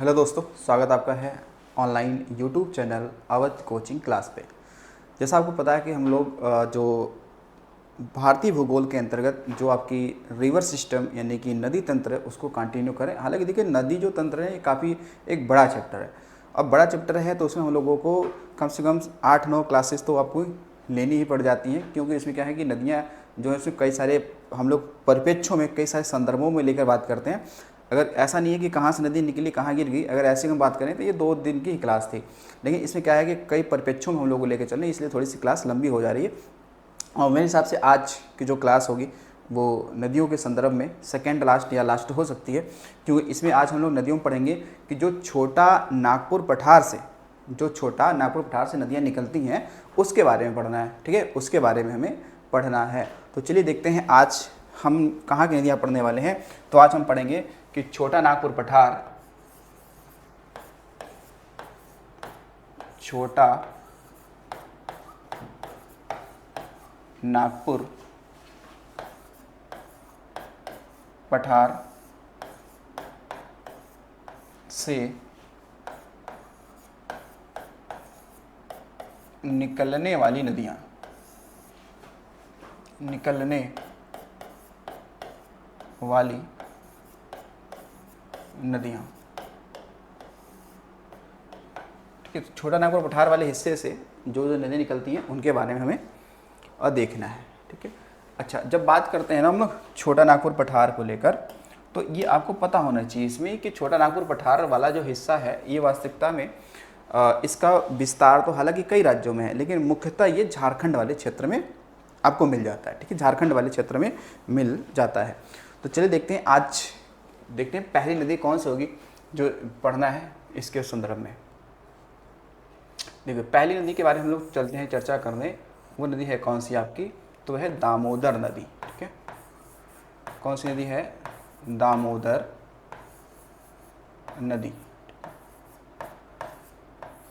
Hello दोस्तों, स्वागत आपका है online YouTube channel Awadh coaching class पे। जैसा आपको पता है कि हम लोग जो भारतीय भूगोल के अंतर्गत जो आपकी रिवर सिस्टम यानी कि नदी तंत्र है उसको कंटिन्यू करें। हालांकि देखिए, नदी जो तंत्र है ये काफ़ी एक बड़ा चैप्टर है। अब बड़ा चैप्टर है तो उसमें हम लोगों को कम से कम 8-9 क्लासेस तो आपको लेनी ही पड़ जाती हैं, क्योंकि इसमें क्या है कि नदियाँ जो है इसमें कई सारे हम लोग परिप्रेक्ष्यों में कई सारे संदर्भों में लेकर बात करते हैं। अगर ऐसा नहीं है कि कहाँ से नदी निकली कहाँ गिर गई, अगर ऐसे हम बात करें तो ये 2 दिन की ही क्लास थी। लेकिन इसमें क्या है कि कई परिप्रेक्ष्यों में हम लोग को लेकर चल रहे हैं, इसलिए थोड़ी सी क्लास लंबी हो जा रही है। और मेरे हिसाब से आज की जो क्लास होगी वो नदियों के संदर्भ में सेकेंड लास्ट या लास्ट हो सकती है, क्योंकि इसमें आज हम लोग नदियों में पढ़ेंगे कि जो छोटा नागपुर पठार से नदियाँ निकलती हैं उसके बारे में पढ़ना है। ठीक है, उसके बारे में हमें पढ़ना है। तो चलिए देखते हैं आज हम कहाँ की नदियाँ पढ़ने वाले हैं। तो आज हम पढ़ेंगे कि छोटा नागपुर पठार से निकलने वाली नदियाँ। ठीक है, तो छोटा नागपुर पठार वाले हिस्से से जो नदियाँ निकलती हैं उनके बारे में हमें देखना है। ठीक है, अच्छा, जब बात करते हैं ना हम लोग छोटा नागपुर पठार को लेकर, तो ये आपको पता होना चाहिए इसमें कि छोटा नागपुर पठार वाला जो हिस्सा है ये वास्तविकता में इसका विस्तार तो हालांकि कई राज्यों में है, लेकिन मुख्यतः ये झारखंड वाले क्षेत्र में आपको मिल जाता है। ठीक है, झारखंड वाले क्षेत्र में मिल जाता है। तो चलिए देखते हैं, आज देखते हैं पहली नदी कौन सी होगी जो पढ़ना है इसके संदर्भ में। देखिए, पहली नदी के बारे में हम लोग चलते हैं चर्चा करने। वो नदी है कौन सी आपकी, तो है दामोदर नदी। ठीक है, कौन सी नदी है, दामोदर नदी।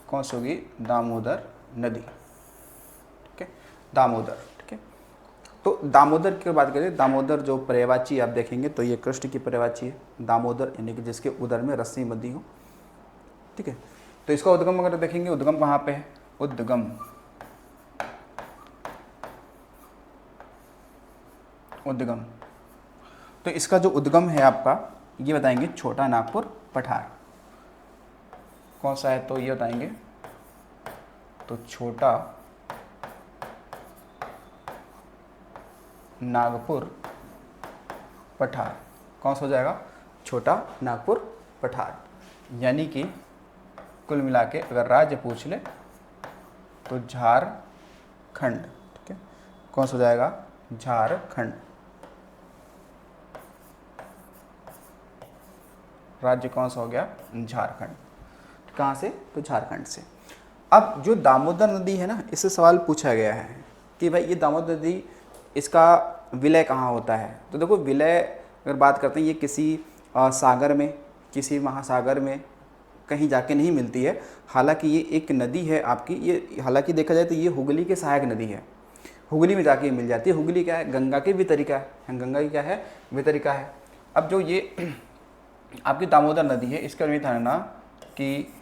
कौन सी होगी, दामोदर नदी। ठीक है, दामोदर। ठीक है, तो दामोदर की बात करें, दामोदर जो पर्यायवाची आप देखेंगे तो ये कृष्ण की पर्यायवाची है दामोदर, यानी कि जिसके उदर में रस्सी बंधी हो। ठीक है, तो इसका उद्गम अगर देखेंगे, उद्गम कहाँ पे है, उद्गम तो इसका जो उद्गम है आपका ये बताएंगे छोटा नागपुर पठार। कौन सा है, तो ये बताएंगे तो छोटा नागपुर पठार। कौन सा हो जाएगा, छोटा नागपुर पठार। यानी कि कुल मिला के अगर राज्य पूछ ले तो झारखंड। ठीक है, कौन सा हो जाएगा, झारखंड। राज्य कौन सा हो गया, झारखंड। कहाँ से, तो झारखंड से। अब जो दामोदर नदी है ना, इससे सवाल पूछा गया है कि भाई ये दामोदर नदी इसका विलय कहाँ होता है। तो देखो, विलय अगर बात करते हैं ये किसी सागर में, किसी महासागर में कहीं जाके नहीं मिलती है। हालांकि ये एक नदी है आपकी, ये हालांकि देखा जाए तो ये हुगली के सहायक नदी है, हुगली में जाके मिल जाती है। हुगली क्या है, गंगा की वितरिका है, गंगा की क्या है, वितरिका है। अब जो ये आपकी दामोदर नदी है, इसका अर्थ था ना कि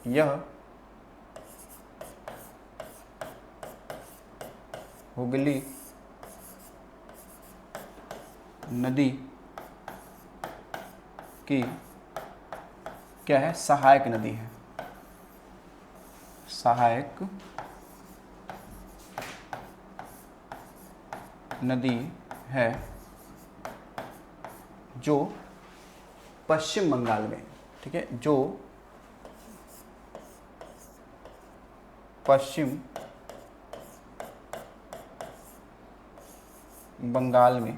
यह हुगली नदी की क्या है, सहायक नदी है, सहायक नदी है जो पश्चिम बंगाल में, ठीक है, जो पश्चिम बंगाल में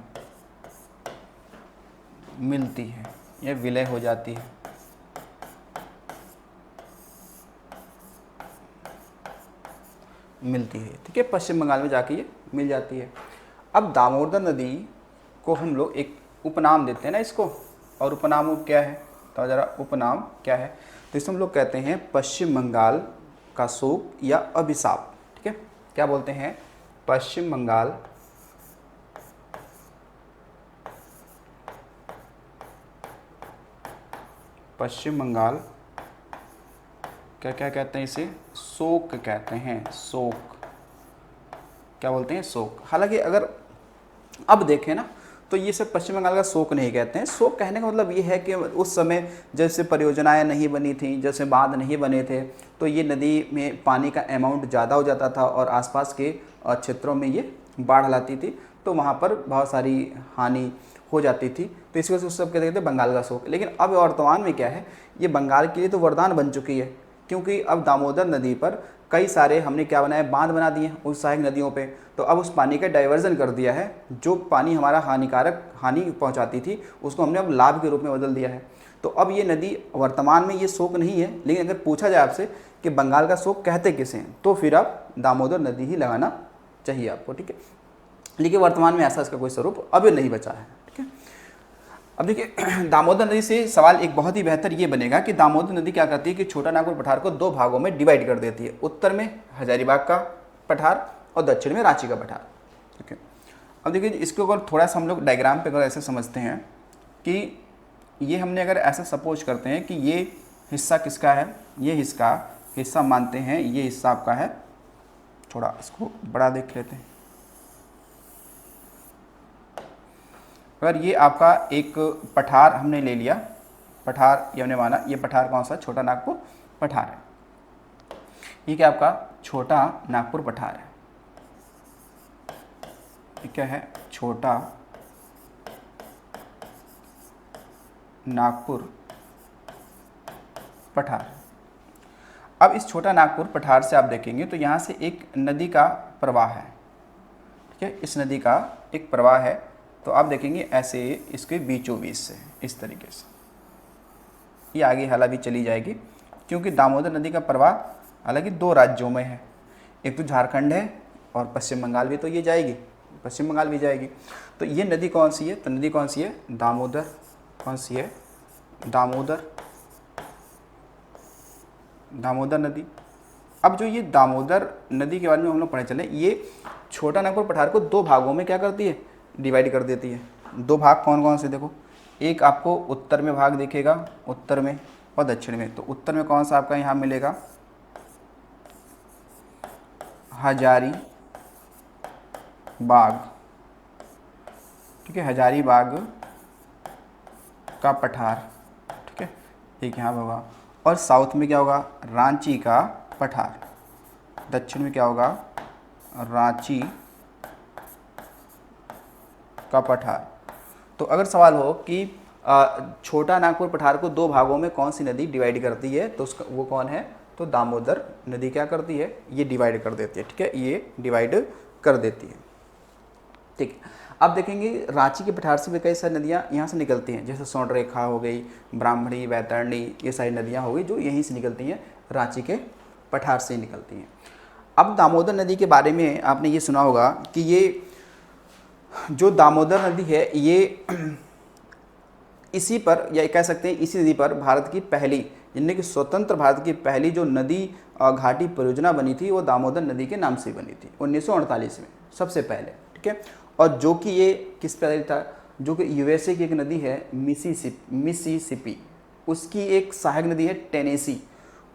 मिलती है, यह विलय हो जाती है। मिलती है, ठीक है, पश्चिम बंगाल में जाके ये मिल जाती है। अब दामोदर नदी को हम लोग एक उपनाम देते हैं ना इसको, और उपनाम क्या है, तो ज़रा उपनाम क्या है, तो इसमें हम लोग कहते हैं पश्चिम बंगाल का शोक या अभिशाप। ठीक है, क्या बोलते हैं, पश्चिम बंगाल पश्चिम बंगाल क्या क्या कहते हैं इसे, शोक कहते हैं, शोक, क्या बोलते हैं, शोक। हालांकि अगर अब देखें ना तो ये सब पश्चिम बंगाल का शोक नहीं कहते हैं। शोक कहने का मतलब ये है कि उस समय जैसे परियोजनाएं नहीं बनी थी, जैसे बांध नहीं बने थे, तो ये नदी में पानी का अमाउंट ज़्यादा हो जाता था और आसपास के क्षेत्रों में ये बाढ़ लाती थी, तो वहाँ पर बहुत सारी हानि हो जाती थी। तो इस वजह से उस सब कहते थे बंगाल का शोक। लेकिन अब वर्तमान में क्या है, ये बंगाल के लिए तो वरदान बन चुकी है, क्योंकि अब दामोदर नदी पर कई सारे हमने क्या बनाया, बांध बना दिए उस सहायक नदियों पे। तो अब उस पानी का डाइवर्जन कर दिया है, जो पानी हमारा हानि पहुंचाती थी उसको हमने अब लाभ के रूप में बदल दिया है। तो अब ये नदी वर्तमान में ये शोक नहीं है। लेकिन अगर पूछा जाए आपसे कि बंगाल का शोक कहते किसे हैं, तो फिर आप दामोदर नदी ही लगाना चाहिए आपको, ठीक है। लेकिन वर्तमान में ऐसा इसका कोई स्वरूप अभी नहीं बचा है, ठीक है। अब देखिए दामोदर नदी से सवाल एक बहुत ही बेहतर ये बनेगा कि दामोदर नदी क्या करती है कि छोटा नागपुर पठार को दो भागों में डिवाइड कर देती है, उत्तर में हजारीबाग का पठार और दक्षिण में रांची का पठार, ठीक है। अब देखिए इसको अगर थोड़ा सा हम लोग डायग्राम पे अगर ऐसे समझते हैं कि ये हमने अगर ऐसा सपोज करते हैं कि ये हिस्सा किसका है, ये हिस्सा मानते हैं ये हिस्सा आपका है, थोड़ा इसको बड़ा देख लेते हैं। अगर ये आपका एक पठार हमने ले लिया, पठार ये हमने माना, ये पठार कौन सा, छोटा नागपुर पठार है। ये क्या आपका छोटा नागपुर पठार है, ये क्या है, छोटा नागपुर पठार। अब इस छोटा नागपुर पठार से आप देखेंगे तो यहाँ से एक नदी का प्रवाह है, ठीक है, इस नदी का एक प्रवाह है। तो आप देखेंगे ऐसे इसके बीचों बीच से इस तरीके से ये आगे हाला भी चली जाएगी, क्योंकि दामोदर नदी का प्रवाह हालांकि दो राज्यों में है, एक तो झारखंड है और पश्चिम बंगाल भी, तो ये जाएगी, पश्चिम बंगाल भी जाएगी। तो ये नदी कौन सी है, तो नदी कौन सी है, दामोदर, कौन सी है, दामोदर नदी। अब जो ये दामोदर नदी के बारे में हम लोग पढ़े चले, ये छोटा नागपुर पठार को दो भागों में क्या करती है, डिवाइड कर देती है। दो भाग कौन कौन से, देखो एक आपको उत्तर में भाग दिखेगा, उत्तर में, और दक्षिण में। तो उत्तर में कौन सा आपका यहाँ मिलेगा, हजारीबाग, ठीक है, हजारीबाग का पठार, ठीक है, एक यहाँ होगा। और साउथ में क्या होगा, रांची का पठार, दक्षिण में क्या होगा, रांची का पठार। तो अगर सवाल हो कि छोटा नागपुर पठार को दो भागों में कौन सी नदी डिवाइड करती है, तो उसका वो कौन है, तो दामोदर नदी क्या करती है, ये डिवाइड कर देती है, ठीक है, ये डिवाइड कर देती है, ठीक है। अब देखेंगे रांची के पठार से भी कई सारी नदियाँ यहाँ से निकलती हैं, जैसे स्वर्णरेखा हो गई, ब्राह्मणी, वैतरणी, ये सारी नदियाँ हो गई जो यहीं से निकलती हैं, रांची के पठार से ही निकलती हैं। अब दामोदर नदी के बारे में आपने ये सुना होगा कि ये जो दामोदर नदी है ये इसी पर, या कह सकते हैं इसी नदी पर भारत की पहली, यानी कि स्वतंत्र भारत की पहली जो नदी घाटी परियोजना बनी थी वो दामोदर नदी के नाम से बनी थी 1948 में सबसे पहले, ठीक है। और जो कि ये किस पर था, जो कि यूएसए की एक नदी है मिसिसिपी, उसकी एक सहायक नदी है टेनेसी,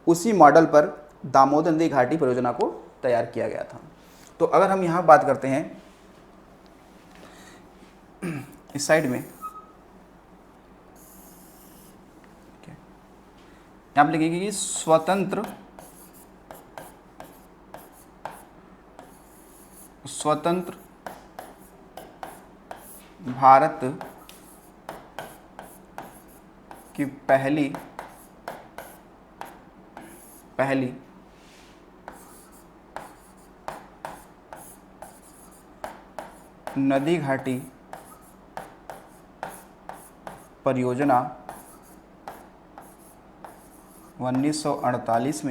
उसी मॉडल पर दामोदर नदी घाटी परियोजना को तैयार किया गया था। तो अगर हम यहाँ बात करते हैं इस साइड में, यहाँ पर लिखेंगे कि स्वतंत्र भारत की पहली नदी घाटी परियोजना 1948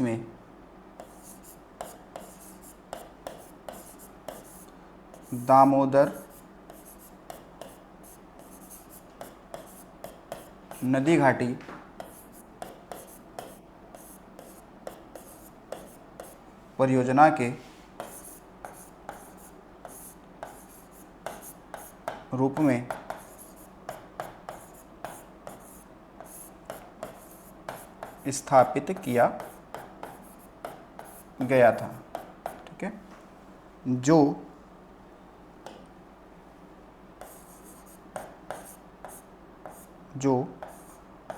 में दामोदर नदी घाटी परियोजना के रूप में स्थापित किया गया था। ठीक है, जो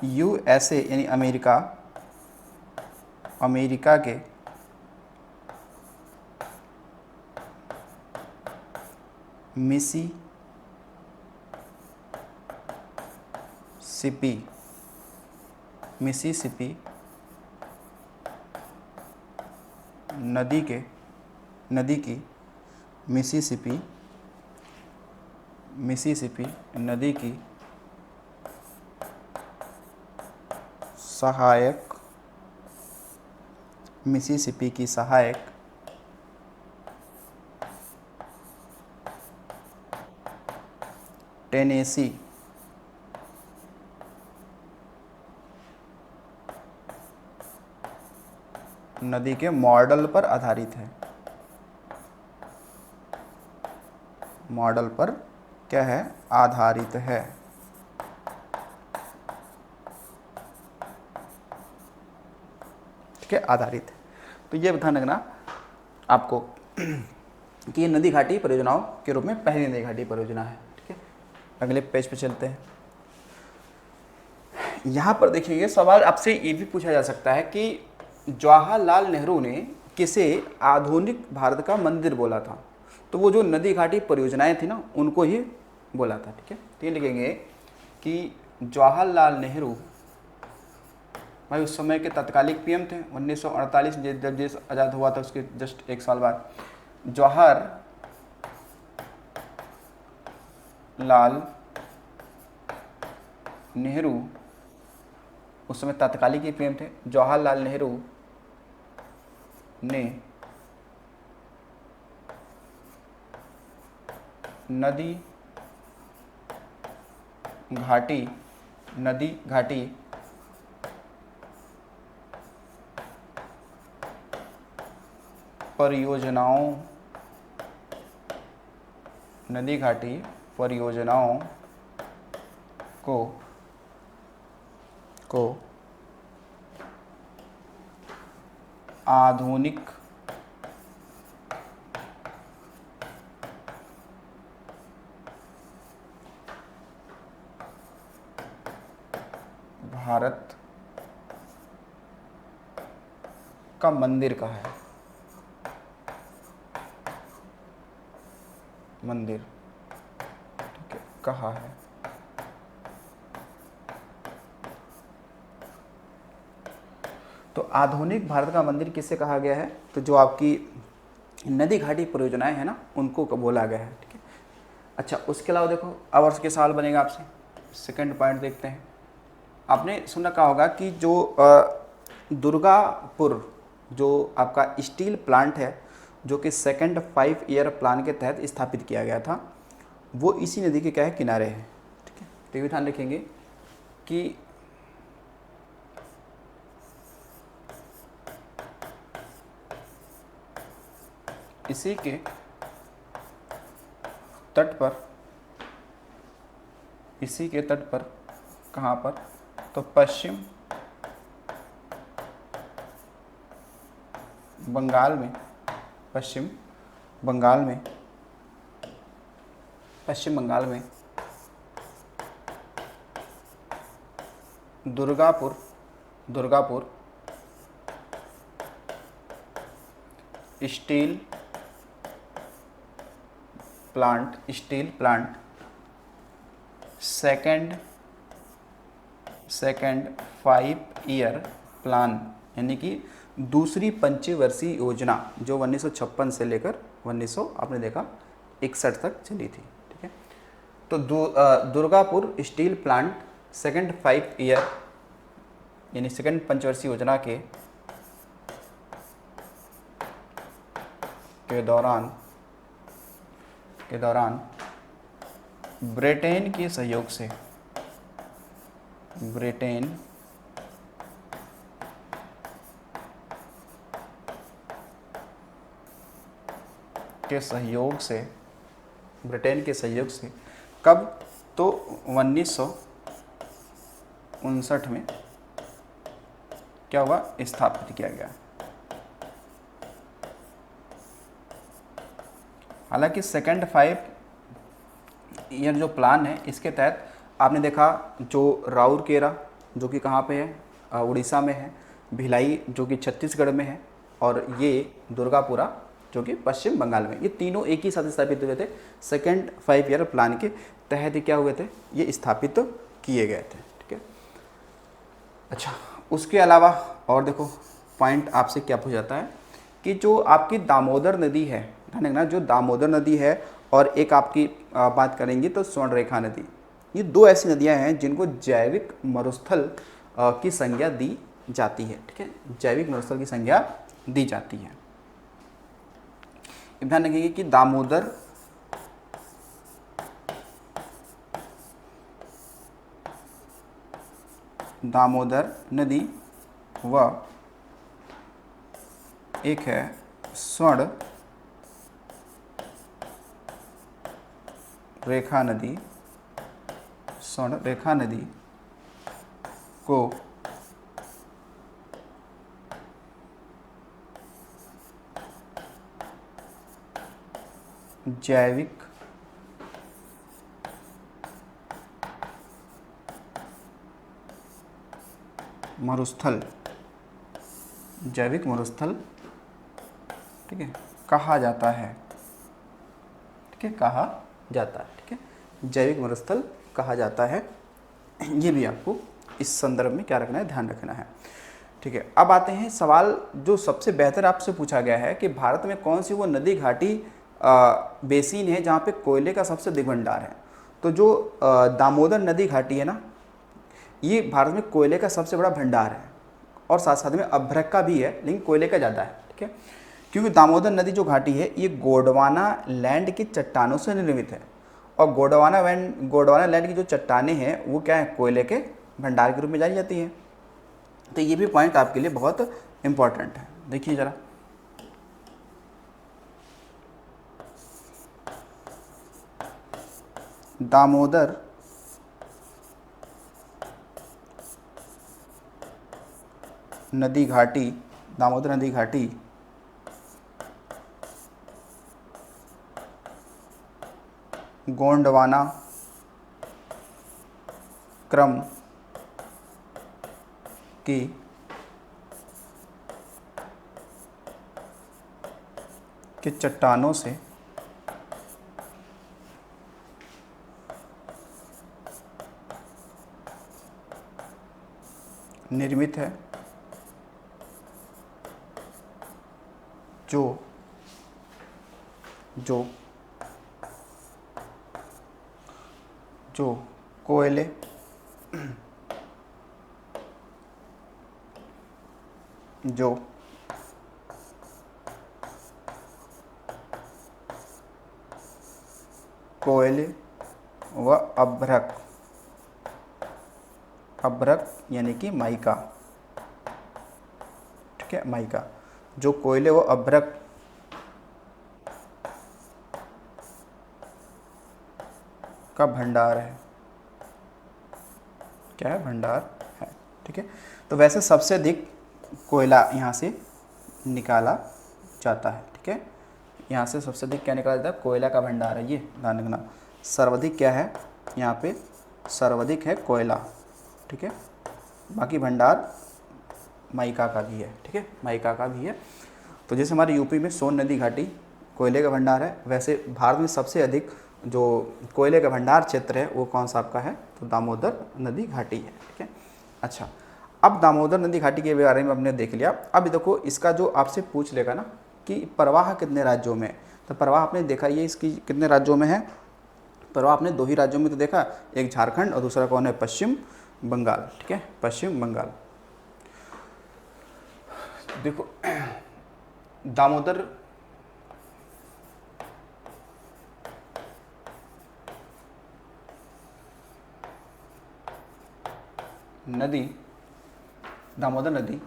यूएसए यानी अमेरिका के मिसिसिपी नदी की मिसिसिपी नदी की सहायक टेनेसी नदी के मॉडल पर आधारित है। मॉडल पर क्या है? आधारित है। ठीक है, आधारित है। तो ये ध्यान रखना आपको कि ये नदी घाटी परियोजनाओं के रूप में पहली नदी घाटी परियोजना है। ठीक है, अगले पेज पे चलते हैं। यहाँ पर देखिए सवाल आपसे ये भी पूछा जा सकता है कि जवाहरलाल नेहरू ने किसे आधुनिक भारत का मंदिर बोला था? तो वो जो नदी घाटी परियोजनाएं थी ना, उनको ही बोला था। ठीक है, तो ये लिखेंगे कि जवाहरलाल नेहरू भाई उस समय के तत्कालिक पीएम थे। 1948 जब देश आज़ाद हुआ था उसके जस्ट एक साल बाद जवाहरलाल नेहरू उस समय तत्कालिक ही पीएम थे। जवाहरलाल नेहरू ने नदी घाटी परियोजनाओं को आधुनिक भारत का मंदिर कहा है। मंदिर, ठीक है, कहा है। तो आधुनिक भारत का मंदिर किसे कहा गया है? तो जो आपकी नदी घाटी परियोजनाएं हैं ना, उनको बोला गया है। ठीक है, अच्छा उसके अलावा देखो अब वर्ष के साल बनेगा आपसे। सेकंड पॉइंट देखते हैं। आपने सुना कहा होगा कि जो दुर्गापुर जो आपका स्टील प्लांट है, जो कि सेकंड 5 ईयर प्लान के तहत स्थापित किया गया था, वो इसी नदी के क्या है? किनारे है। ठीक है, तो ये ध्यान रखेंगे कि इसी के तट पर कहाँ पर? तो पश्चिम बंगाल में Durgapur steel plant second 5 year plan यानी कि दूसरी पंचवर्षीय योजना जो 1956 से लेकर 1900 आपने देखा 61 तक चली थी। ठीक है, तो Durgapur steel plant second 5 year यानी सेकंड पंचवर्षीय योजना के दौरान ब्रिटेन के सहयोग से ब्रिटेन के सहयोग से कब? तो 1959 में क्या हुआ, स्थापित किया गया। हालांकि सेकंड 5 ईयर जो प्लान है इसके तहत आपने देखा जो राउरकेला जो कि कहाँ पे है, उड़ीसा में है, भिलाई जो कि छत्तीसगढ़ में है, और ये दुर्गापुरा जो कि पश्चिम बंगाल में, ये तीनों एक ही साथ स्थापित हुए थे। सेकंड 5 ईयर प्लान के तहत क्या हुए थे, ये स्थापित किए गए थे। ठीक है, अच्छा उसके अलावा और देखो पॉइंट आपसे क्या पूछा जाता है कि जो आपकी दामोदर नदी है, ध्यान रखना, जो दामोदर नदी है और एक आपकी बात करेंगे तो स्वर्णरेखा नदी, ये दो ऐसी नदियां हैं जिनको जैविक मरुस्थल की संज्ञा दी जाती है। ठीक है, जैविक मरुस्थल की संज्ञा दी जाती है। ध्यान रखिए कि दामोदर नदी व एक है स्वर्ण रेखा नदी, स्वर्ण रेखा नदी को जैविक मरुस्थल, जैविक मरुस्थल, ठीक है, कहा जाता है। ठीक है, कहा जाता है। ठीक है, जैविक मरुस्थल कहा जाता है। ये भी आपको इस संदर्भ में क्या रखना है, ध्यान रखना है। ठीक है, अब आते हैं सवाल जो सबसे बेहतर आपसे पूछा गया है कि भारत में कौन सी वो नदी घाटी बेसिन है जहाँ पे कोयले का सबसे अधिक भंडार है। तो जो दामोदर नदी घाटी है ना, ये भारत में कोयले का सबसे बड़ा भंडार है, और साथ साथ में अभ्रक का भी है, लेकिन कोयले का ज़्यादा है। ठीक है, क्योंकि दामोदर नदी जो घाटी है ये गोंडवाना लैंड की चट्टानों से निर्मित है, और गोंडवाना लैंड की जो चट्टानें हैं वो क्या है, कोयले के भंडार के रूप में जानी जाती हैं। तो ये भी पॉइंट आपके लिए बहुत इंपॉर्टेंट है। देखिए जरा, दामोदर नदी घाटी, दामोदर नदी घाटी गोंडवाना क्रम की चट्टानों से निर्मित है, जो कोयले व अभ्रक यानी कि माइका। ठीक है, माइका, जो कोयले व अभ्रक का भंडार है, क्या है, भंडार है। ठीक है, तो वैसे सबसे अधिक कोयला यहाँ से निकाला जाता है। ठीक है, यहाँ से सबसे अधिक क्या निकाला जाता है, कोयला का भंडार है, ये ध्यान रखना। सर्वाधिक क्या है यहाँ पे, सर्वाधिक है कोयला। ठीक है, बाकी भंडार माइका का भी है। ठीक है, माइका का भी है। तो जैसे हमारे यूपी में सोन नदी घाटी कोयले का भंडार है, वैसे भारत में सबसे अधिक जो कोयले का भंडार क्षेत्र है वो कौन सा आपका है, तो दामोदर नदी घाटी है। ठीक है, अच्छा अब दामोदर नदी घाटी के बारे में हमने देख लिया। अब देखो इसका जो आपसे पूछ लेगा ना कि प्रवाह कितने राज्यों में है, तो प्रवाह आपने देखा ये इसकी कितने राज्यों में है, प्रवाह आपने दो ही राज्यों में तो देखा, एक झारखंड और दूसरा कौन है, पश्चिम बंगाल। ठीक है, पश्चिम बंगाल। देखो दामोदर नदी, दामोदर नदी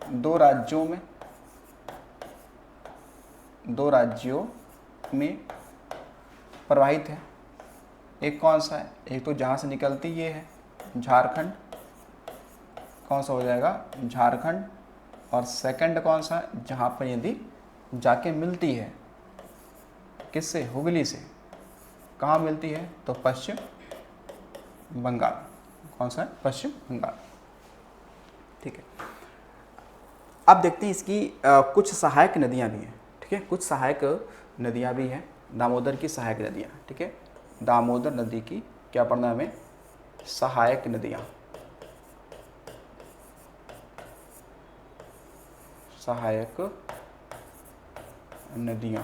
दो राज्यों में प्रवाहित है। एक कौन सा है, एक तो जहाँ से निकलती ये है झारखंड, कौन सा हो जाएगा, झारखंड। और सेकंड कौन सा, जहाँ पर ये नदी जाके मिलती है किससे, हुगली से, कहाँ मिलती है, तो पश्चिम बंगाल। कौन सा है, पश्चिम बंगाल। ठीक है, अब देखते हैं इसकी कुछ सहायक नदियाँ भी हैं। ठीक है, कुछ सहायक नदियाँ भी हैं, दामोदर की सहायक नदियाँ। ठीक है, दामोदर नदी की क्या पढ़ना है हमें, सहायक नदियाँ। सहायक नदियाँ,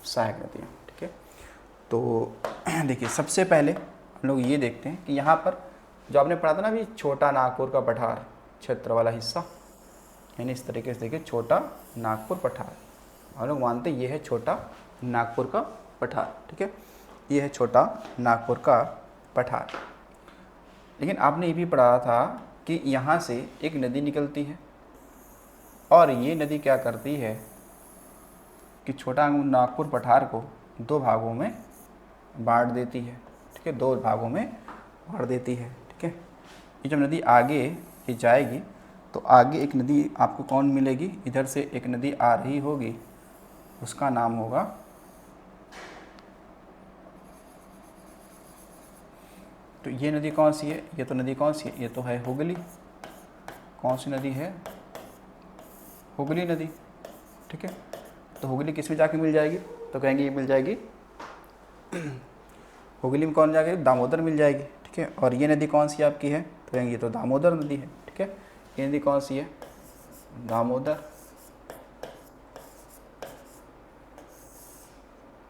सहायक नदियाँ। ठीक है, तो देखिए सबसे पहले हम लोग ये देखते हैं कि यहाँ पर जो आपने पढ़ा था ना अभी, छोटा नागपुर का पठार क्षेत्र वाला हिस्सा, यानी इस तरीके से देखिए, छोटा नागपुर पठार, हम लोग मानते हैं ये है छोटा नागपुर का पठार। ठीक है, ये है छोटा नागपुर का पठार। लेकिन आपने ये भी पढ़ा था कि यहाँ से एक नदी निकलती है और ये नदी क्या करती है कि छोटा नागपुर पठार को दो भागों में बांट देती है। ठीक है, दो भागों में बांट देती है। ठीक है, ये जब नदी आगे ये जाएगी तो आगे एक नदी आपको कौन मिलेगी, इधर से एक नदी आ रही होगी, उसका नाम होगा, तो ये नदी कौन सी है, ये तो नदी कौन सी है, ये तो है हुगली। कौन सी नदी है, हुगली नदी। ठीक है, तो हुगली किस में जाके मिल जाएगी, तो कहेंगे ये मिल जाएगी हुगली में कौन जाएगी, दामोदर मिल जाएगी। ठीक है, और ये नदी कौन सी आपकी है, तो कहेंगे ये तो दामोदर नदी है। ठीक है, ये नदी कौन सी है, दामोदर।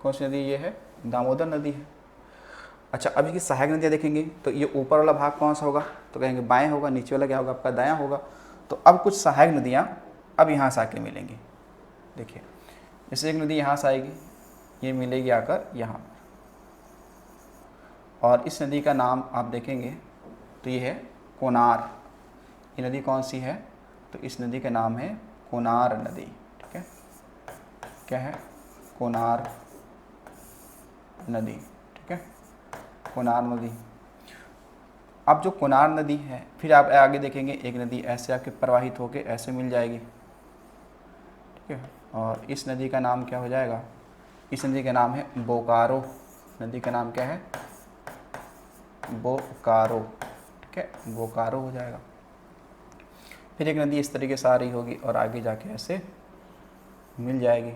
कौन सी नदी ये है, दामोदर नदी है। अच्छा, अभी की सहायक नदियाँ देखेंगे तो ये ऊपर वाला भाग कौन सा होगा, तो कहेंगे बाएं होगा, नीचे वाला क्या होगा आपका, दायां होगा। तो अब कुछ सहायक नदियाँ अब यहाँ से आके मिलेंगी। देखिए, जैसे एक नदी यहाँ से आएगी, ये मिलेगी आकर यहाँ पर, और इस नदी का नाम आप देखेंगे तो ये है कोनार। ये नदी कौन सी है, तो इस नदी का नाम है कोनार नदी। ठीक है, क्या है, कोनार नदी। ठीक है, कोनार नदी। अब जो कोनार नदी है, फिर आप आगे देखेंगे एक नदी ऐसे आपके प्रवाहित होके ऐसे मिल जाएगी। ठीक है, और इस नदी का नाम क्या हो जाएगा, इस नदी का नाम है बोकारो। नदी का नाम क्या है, बोकारो। ठीक है, बोकारो हो जाएगा। फिर एक नदी इस तरीके से आ रही होगी और आगे जाके ऐसे मिल जाएगी।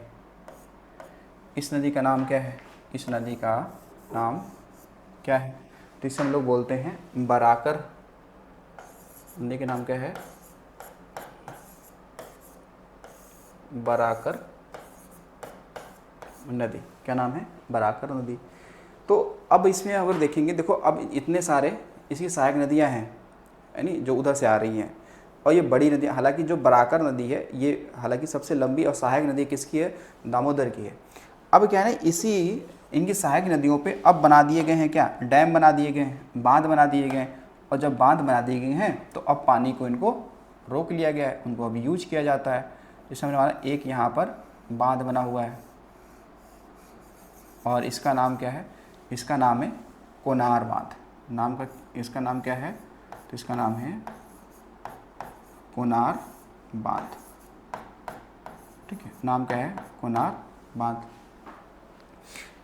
इस नदी का नाम क्या है, इस नदी का नाम क्या है, तो इसे हम लोग बोलते हैं बराकर। नदी का नाम क्या है, बराकर नदी। क्या नाम है, बराकर नदी। तो अब इसमें अगर देखेंगे, देखो अब इतने सारे इसकी सहायक नदियां हैं, यानी जो उधर से आ रही हैं, और ये बड़ी नदी, हालांकि जो बराकर नदी है ये हालांकि सबसे लंबी और सहायक नदी किसकी है, दामोदर की है। अब क्या है ना, इसी इनकी सहायक नदियों पे अब बना दिए गए हैं क्या, डैम बना दिए गए हैं, बांध बना दिए गए हैं। और जब बांध बना दिए गए हैं तो अब पानी को इनको रोक लिया गया है, उनको अब यूज किया जाता है। जैसे हमने माना एक यहाँ पर बांध बना हुआ है और इसका नाम क्या है, इसका नाम है कोनार बांध। नाम का इसका नाम क्या है, तो इसका नाम है कोनार बांध। ठीक है, नाम क्या है, कोनार बांध।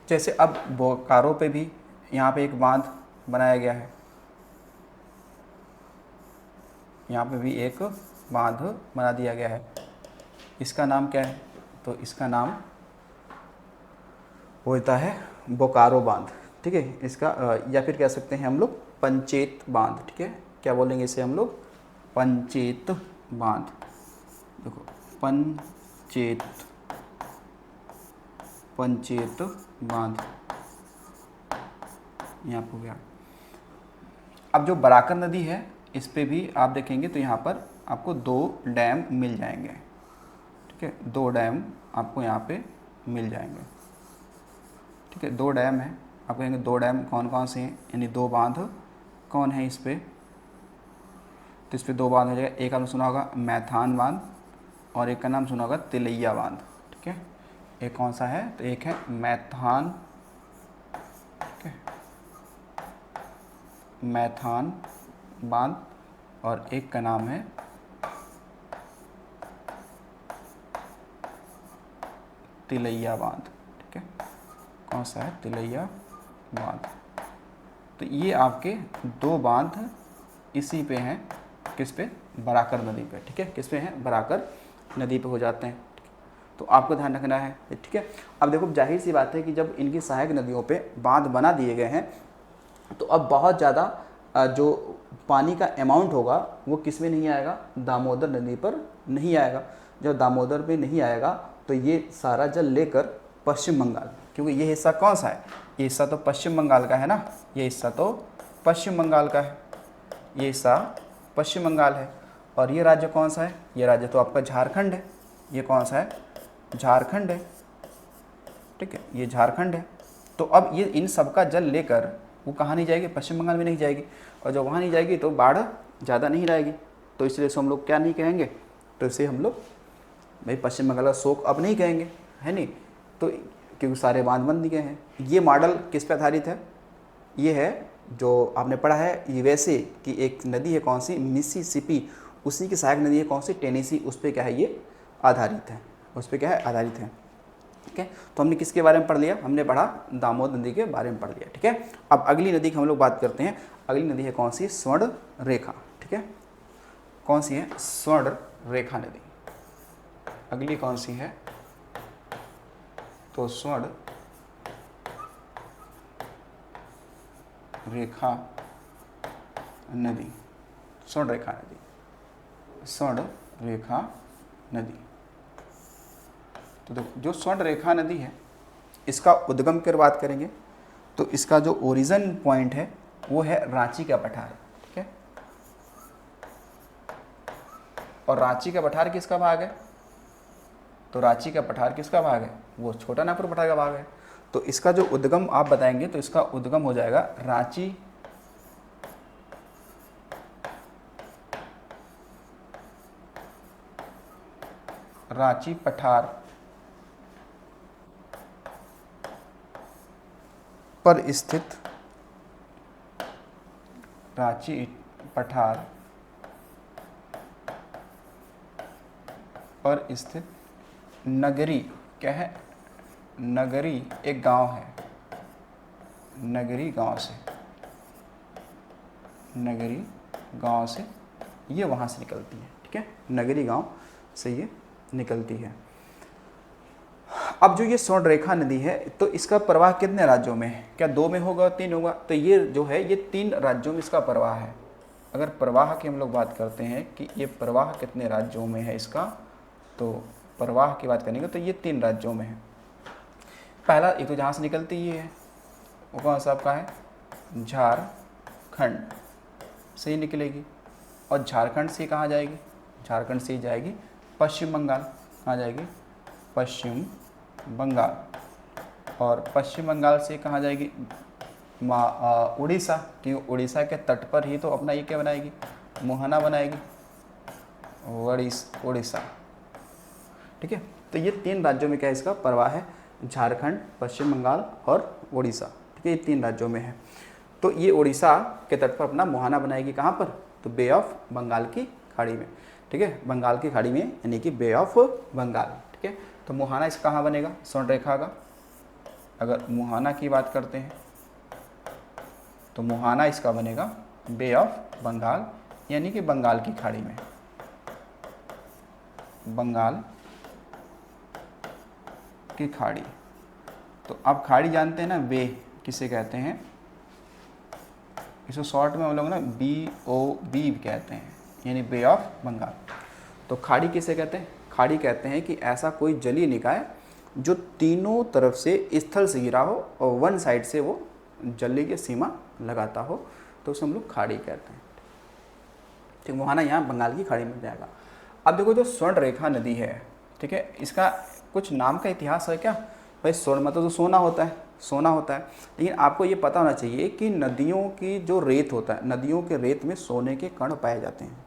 जैसे अब बोकारो पे भी यहाँ पे एक बांध बनाया गया है, यहाँ पे भी एक बांध बना दिया गया है। इसका नाम क्या है, तो इसका नाम होता है बोकारो बांध। ठीक है, इसका या फिर कह सकते हैं हम लोग पंचेत बांध। ठीक है, क्या बोलेंगे इसे हम लोग, पंचेत बांध। देखो पंचेत, पंचेत बांध यहाँ पर हो गया। अब जो बराकर नदी है इस पे भी आप देखेंगे तो यहाँ पर आपको दो डैम मिल जाएंगे। ठीक है, दो डैम आपको यहाँ पे मिल जाएंगे। ठीक है, दो डैम है, आप कहेंगे दो डैम कौन कौन से हैं, यानी दो बांध कौन है इस पे, तो इस पे दो बांध हो जाएगा। एक आपने सुना होगा मैथान बांध और एक का नाम सुना होगा तिलैया बांध। ठीक है, एक कौन सा है, तो एक है मैथान, ठीक है, मैथान बांध और एक का नाम है तिलैया बांध। ठीक है, कौन सा है? तिलैया बांध। तो ये आपके दो बांध इसी पे हैं, किस पे? बराकर नदी पे। ठीक है, किस पे हैं? बराकर नदी पे हो जाते हैं। तो आपको ध्यान रखना है। ठीक है, अब देखो जाहिर सी बात है कि जब इनकी सहायक नदियों पे बांध बना दिए गए हैं तो अब बहुत ज़्यादा जो पानी का अमाउंट होगा वो किस में नहीं आएगा? दामोदर नदी पर नहीं आएगा। जब दामोदर पे नहीं आएगा तो ये सारा जल लेकर पश्चिम बंगाल, क्योंकि ये हिस्सा कौन सा है? ये हिस्सा तो पश्चिम बंगाल का है ना, ये हिस्सा तो पश्चिम बंगाल का है, ये हिस्सा पश्चिम बंगाल है। और ये राज्य कौन सा है? ये राज्य तो आपका झारखंड है। ये कौन सा है? झारखंड है। ठीक है, ये झारखंड है। तो अब ये इन सब का जल लेकर वो कहाँ नहीं जाएगी? पश्चिम बंगाल में नहीं जाएगी। और जब वहाँ नहीं जाएगी तो बाढ़ ज़्यादा नहीं रहेगी। तो इसलिए हम लोग क्या नहीं कहेंगे? तो इसे हम लोग भाई पश्चिम बंगाल का शोक अब नहीं कहेंगे, है नहीं? तो क्योंकि सारे बांध बन दिए हैं। ये मॉडल किस पे आधारित है? ये है जो आपने पढ़ा है यूएसए की एक नदी है, कौन सी? मिसिसिपी। उसी की सहायक नदी है कौन सी? टेनेसी। उस पर क्या है? ये आधारित है। उस पर क्या है? आधारित है। ठीक है, तो हमने किसके बारे में पढ़ लिया? हमने पढ़ा दामोदर नदी के बारे में पढ़ लिया। ठीक है, अब अगली नदी की हम लोग बात करते हैं। अगली नदी है कौन सी? स्वर्ण रेखा। ठीक है, कौन सी है? स्वर्ण रेखा नदी। अगली कौन सी है? तो स्वर्ण रेखा नदी। स्वर्ण रेखा नदी, स्वर्ण रेखा नदी। तो देखो जो स्वर्ण रेखा नदी है इसका उद्गम की बात करेंगे तो इसका जो ओरिजिन पॉइंट है वो है रांची का पठार। ठीक है, और रांची का पठार किसका भाग है? तो रांची का पठार किसका भाग है? वो छोटा नागपुर पठार का भाग है। तो इसका जो उद्गम आप बताएंगे तो इसका उद्गम हो जाएगा रांची पठार पर स्थित, रांची पठार पर स्थित नगरी। क्या है? नगरी एक गांव है। नगरी गांव से, नगरी गांव से ये वहाँ से निकलती है। ठीक है, नगरी गांव से ये निकलती है। अब जो ये स्वर्ण रेखा नदी है तो इसका प्रवाह कितने राज्यों में है? क्या 2 में होगा, 3 होगा? तो ये जो है ये 3 राज्यों में इसका प्रवाह है। अगर प्रवाह की हम लोग बात करते हैं कि ये प्रवाह कितने राज्यों में है इसका, तो प्रवाह की बात करेंगे तो ये 3 राज्यों में है। पहला एक तो जहाँ से निकलती ही है वो कौन सा आपका है? झारखंड से ही निकलेगी। और झारखंड से कहाँ जाएगी? झारखंड से जाएगी पश्चिम बंगाल। कहाँ जाएगी? पश्चिम बंगाल। और पश्चिम बंगाल से कहाँ जाएगी? उड़ीसा, क्योंकि उड़ीसा के तट पर ही तो अपना ये क्या बनाएगी? मुहाना बनाएगी, उड़ीसा। ठीक है, तो ये 3 राज्यों में क्या है इसका प्रवाह है? झारखंड, पश्चिम बंगाल और उड़ीसा। ठीक है, ये 3 राज्यों में है। तो ये उड़ीसा के तट पर अपना मुहाना बनाएगी। कहाँ पर? तो बे ऑफ बंगाल की खाड़ी में। ठीक है, बंगाल की खाड़ी में, यानी कि बे ऑफ बंगाल। ठीक है, तो मुहाना इसका कहाँ बनेगा? स्वर्ण रेखा का। अगर मुहाना की बात करते हैं तो मुहाना इसका बनेगा बे ऑफ बंगाल, यानी कि बंगाल की खाड़ी में। बंगाल की खाड़ी। तो आप खाड़ी जानते हैं ना, बे किसे कहते हैं? इसको शॉर्ट में हम लोग ना BOB कहते हैं, यानी बे ऑफ बंगाल। तो खाड़ी किसे कहते हैं? खाड़ी कहते हैं कि ऐसा कोई जलीय निकाय जो तीनों तरफ से स्थल से घिरा हो और वन साइड से वो जलीय की सीमा लगाता हो, तो उसे हम लोग खाड़ी कहते हैं। ठीक, मुहाना यहाँ बंगाल की खाड़ी में जाएगा। अब देखो जो स्वर्ण रेखा नदी है, ठीक है, इसका कुछ नाम का इतिहास है क्या? भाई स्वर्ण मतलब तो सोना होता है, सोना होता है। लेकिन आपको ये पता होना चाहिए कि नदियों की जो रेत होता है, नदियों के रेत में सोने के कण पाए जाते हैं।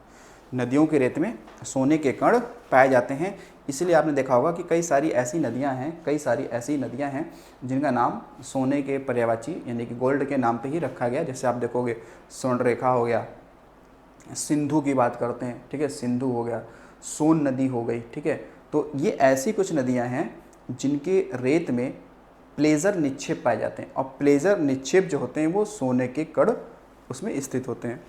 नदियों के रेत में सोने के कण पाए जाते हैं। इसीलिए आपने देखा होगा कि कई सारी ऐसी नदियां हैं जिनका नाम सोने के पर्यायवाची यानी कि गोल्ड के नाम पे ही रखा गया। जैसे आप देखोगे स्वर्णरेखा हो गया, सिंधु की बात करते हैं, ठीक है, सिंधु हो गया, सोन नदी हो गई, ठीक है। तो ये ऐसी कुछ नदियां हैं जिनके रेत में प्लेजर निक्षेप पाए जाते हैं, और प्लेजर निक्षेप जो होते हैं वो सोने के कण उसमें स्थित होते हैं।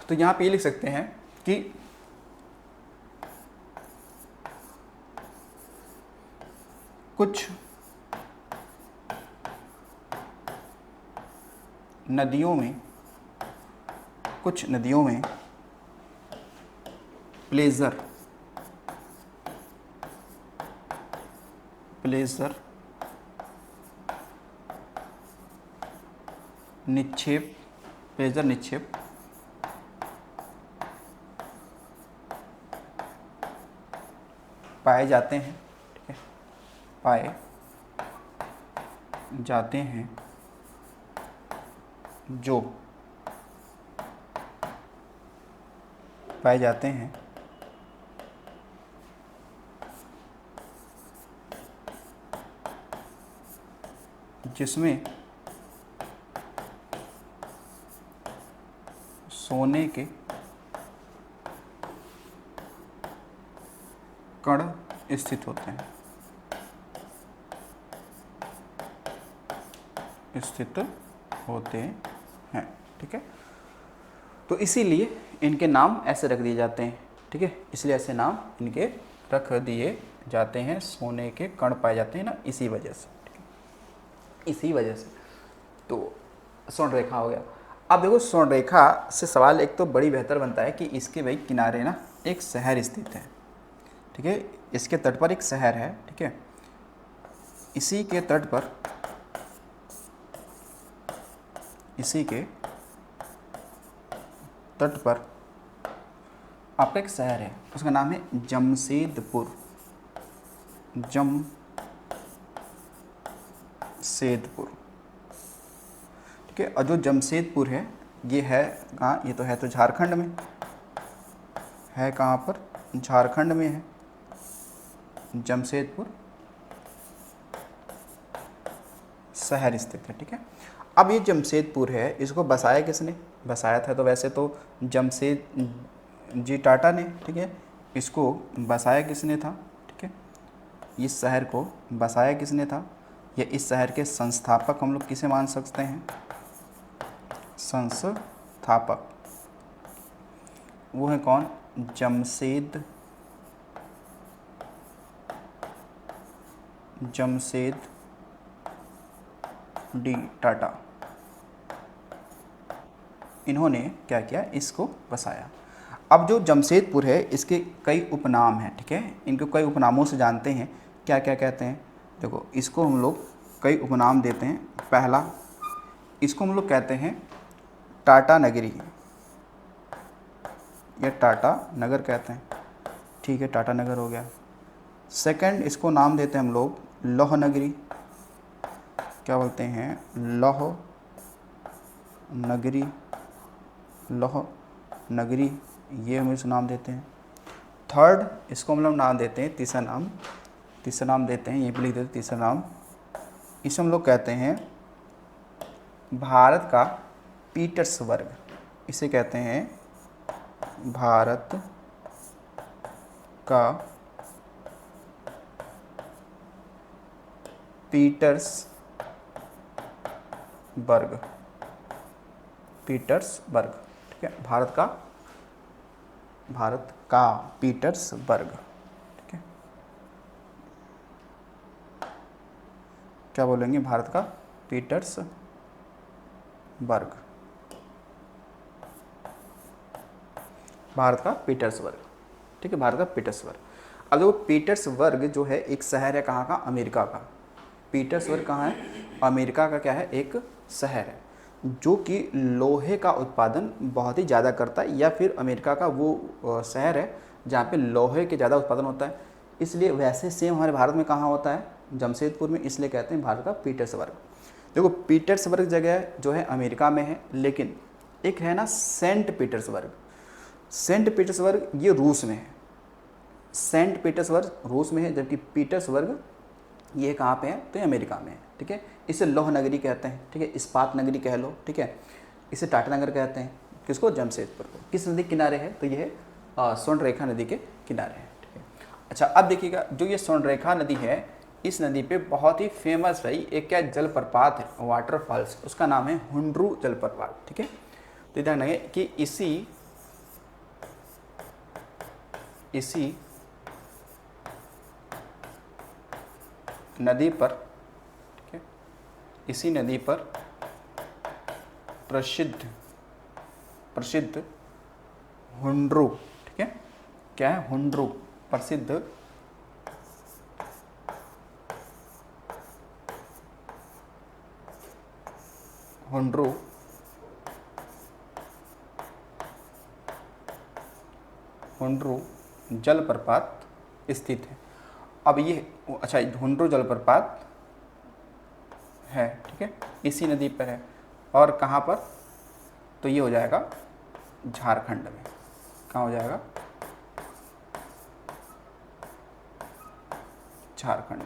तो यहाँ पे ये लिख सकते हैं कि कुछ नदियों में प्लेजर निक्षेप पाए जाते हैं, ठीक है, पाए जाते हैं जो पाए जाते हैं जिसमें सोने के कण स्थित होते हैं, ठीक है। तो इसीलिए इनके नाम ऐसे रख दिए जाते हैं, ठीक है, इसलिए ऐसे नाम इनके रख दिए जाते हैं, सोने के कण पाए जाते हैं ना, इसी वजह से, ठीक है, इसी वजह से। तो स्वर्ण रेखा हो गया। अब देखो स्वर्ण रेखा से सवाल एक तो बड़ी बेहतर बनता है कि इसके भाई किनारे ना एक शहर स्थित है, ठीक है, इसके तट पर एक शहर है, ठीक है, इसी के तट पर आपका एक शहर है, उसका नाम है जमशेदपुर। ठीक है, और जो जमशेदपुर है ये है कहाँ, ये तो है तो झारखंड में है, कहाँ पर, झारखंड में है जमशेदपुर शहर स्थित है, ठीक है। अब ये जमशेदपुर है, इसको बसाया किसने, बसाया था तो वैसे तो जमशेद जी टाटा ने, ठीक है, इसको बसाया किसने था, ठीक है, इस शहर को बसाया किसने था, या इस शहर के संस्थापक हम लोग किसे मान सकते हैं, संस्थापक, वो है कौन, जमशेद डी टाटा। इन्होंने क्या किया, इसको बसाया। अब जो जमशेदपुर है इसके कई उपनाम हैं, ठीक है, इनको कई उपनामों से जानते हैं, क्या क्या कहते हैं, देखो इसको हम लोग कई उपनाम देते हैं। पहला, इसको हम लोग कहते हैं टाटा नगरी या टाटा नगर कहते हैं, ठीक है, टाटा नगर हो गया। सेकंड, इसको नाम देते हैं हम लोग लौह नगरी, क्या बोलते हैं, लौह नगरी, ये हम इस नाम देते हैं। थर्ड, इसको हम लोग नाम देते हैं, तीसरा नाम देते हैं, ये भी लिख देते हैं तीसरा नाम, इसे हम लोग कहते हैं भारत का पीटर्सबर्ग, इसे कहते हैं भारत का पीटर्सबर्ग, ठीक है, भारत का पीटर्सबर्ग, ठीक है, क्या बोलेंगे, भारत का पीटर्सबर्ग, ठीक है, भारत का पीटर्सबर्ग। अब देखो पीटर्सबर्ग जो है एक शहर है, कहाँ का, अमेरिका का। पीटर्सबर्ग कहाँ है, अमेरिका का क्या है, एक शहर है जो कि लोहे का उत्पादन बहुत ही ज़्यादा करता है, या फिर अमेरिका का वो शहर है जहाँ पे लोहे के ज़्यादा उत्पादन होता है। इसलिए वैसे सेम हमारे भारत में कहाँ होता है, जमशेदपुर में, इसलिए कहते हैं भारत का पीटर्सबर्ग। देखो पीटर्सबर्ग जगह जो है अमेरिका में है, लेकिन एक है ना सेंट पीटर्सबर्ग, ये रूस में है, सेंट पीटर्सबर्ग रूस में है, जबकि पीटर्सबर्ग ये कहाँ पे है, तो ये अमेरिका में है। ठीक है, इसे लौह नगरी कहते हैं। ठीक है, इस्पात नगरी कह लो। ठीक है, इसे टाटा नगर कहते हैं। किसको, जमशेदपुर को। किस नदी किनारे है, तो ये स्वर्णरेखा नदी के किनारे है। ठीक है, अच्छा अब देखिएगा, जो ये स्वर्णरेखा नदी है, इस नदी पे बहुत ही फेमस भाई एक क्या जलप्रपात है, वाटरफॉल्स, उसका नाम है हुंड्रू जलप्रपात। ठीक है, तो ध्यान रखें कि इसी नदी पर, ठीक है, इसी नदी पर प्रसिद्ध हुंड्रू, ठीक है, क्या है, हुंड्रू, प्रसिद्ध हुंड्रू जलप्रपात स्थित है। अब ये, अच्छा, हुंड्रू जलप्रपात है, ठीक है, इसी नदी पर है। और कहाँ पर, तो ये हो जाएगा झारखंड में। कहाँ हो जाएगा, झारखंड।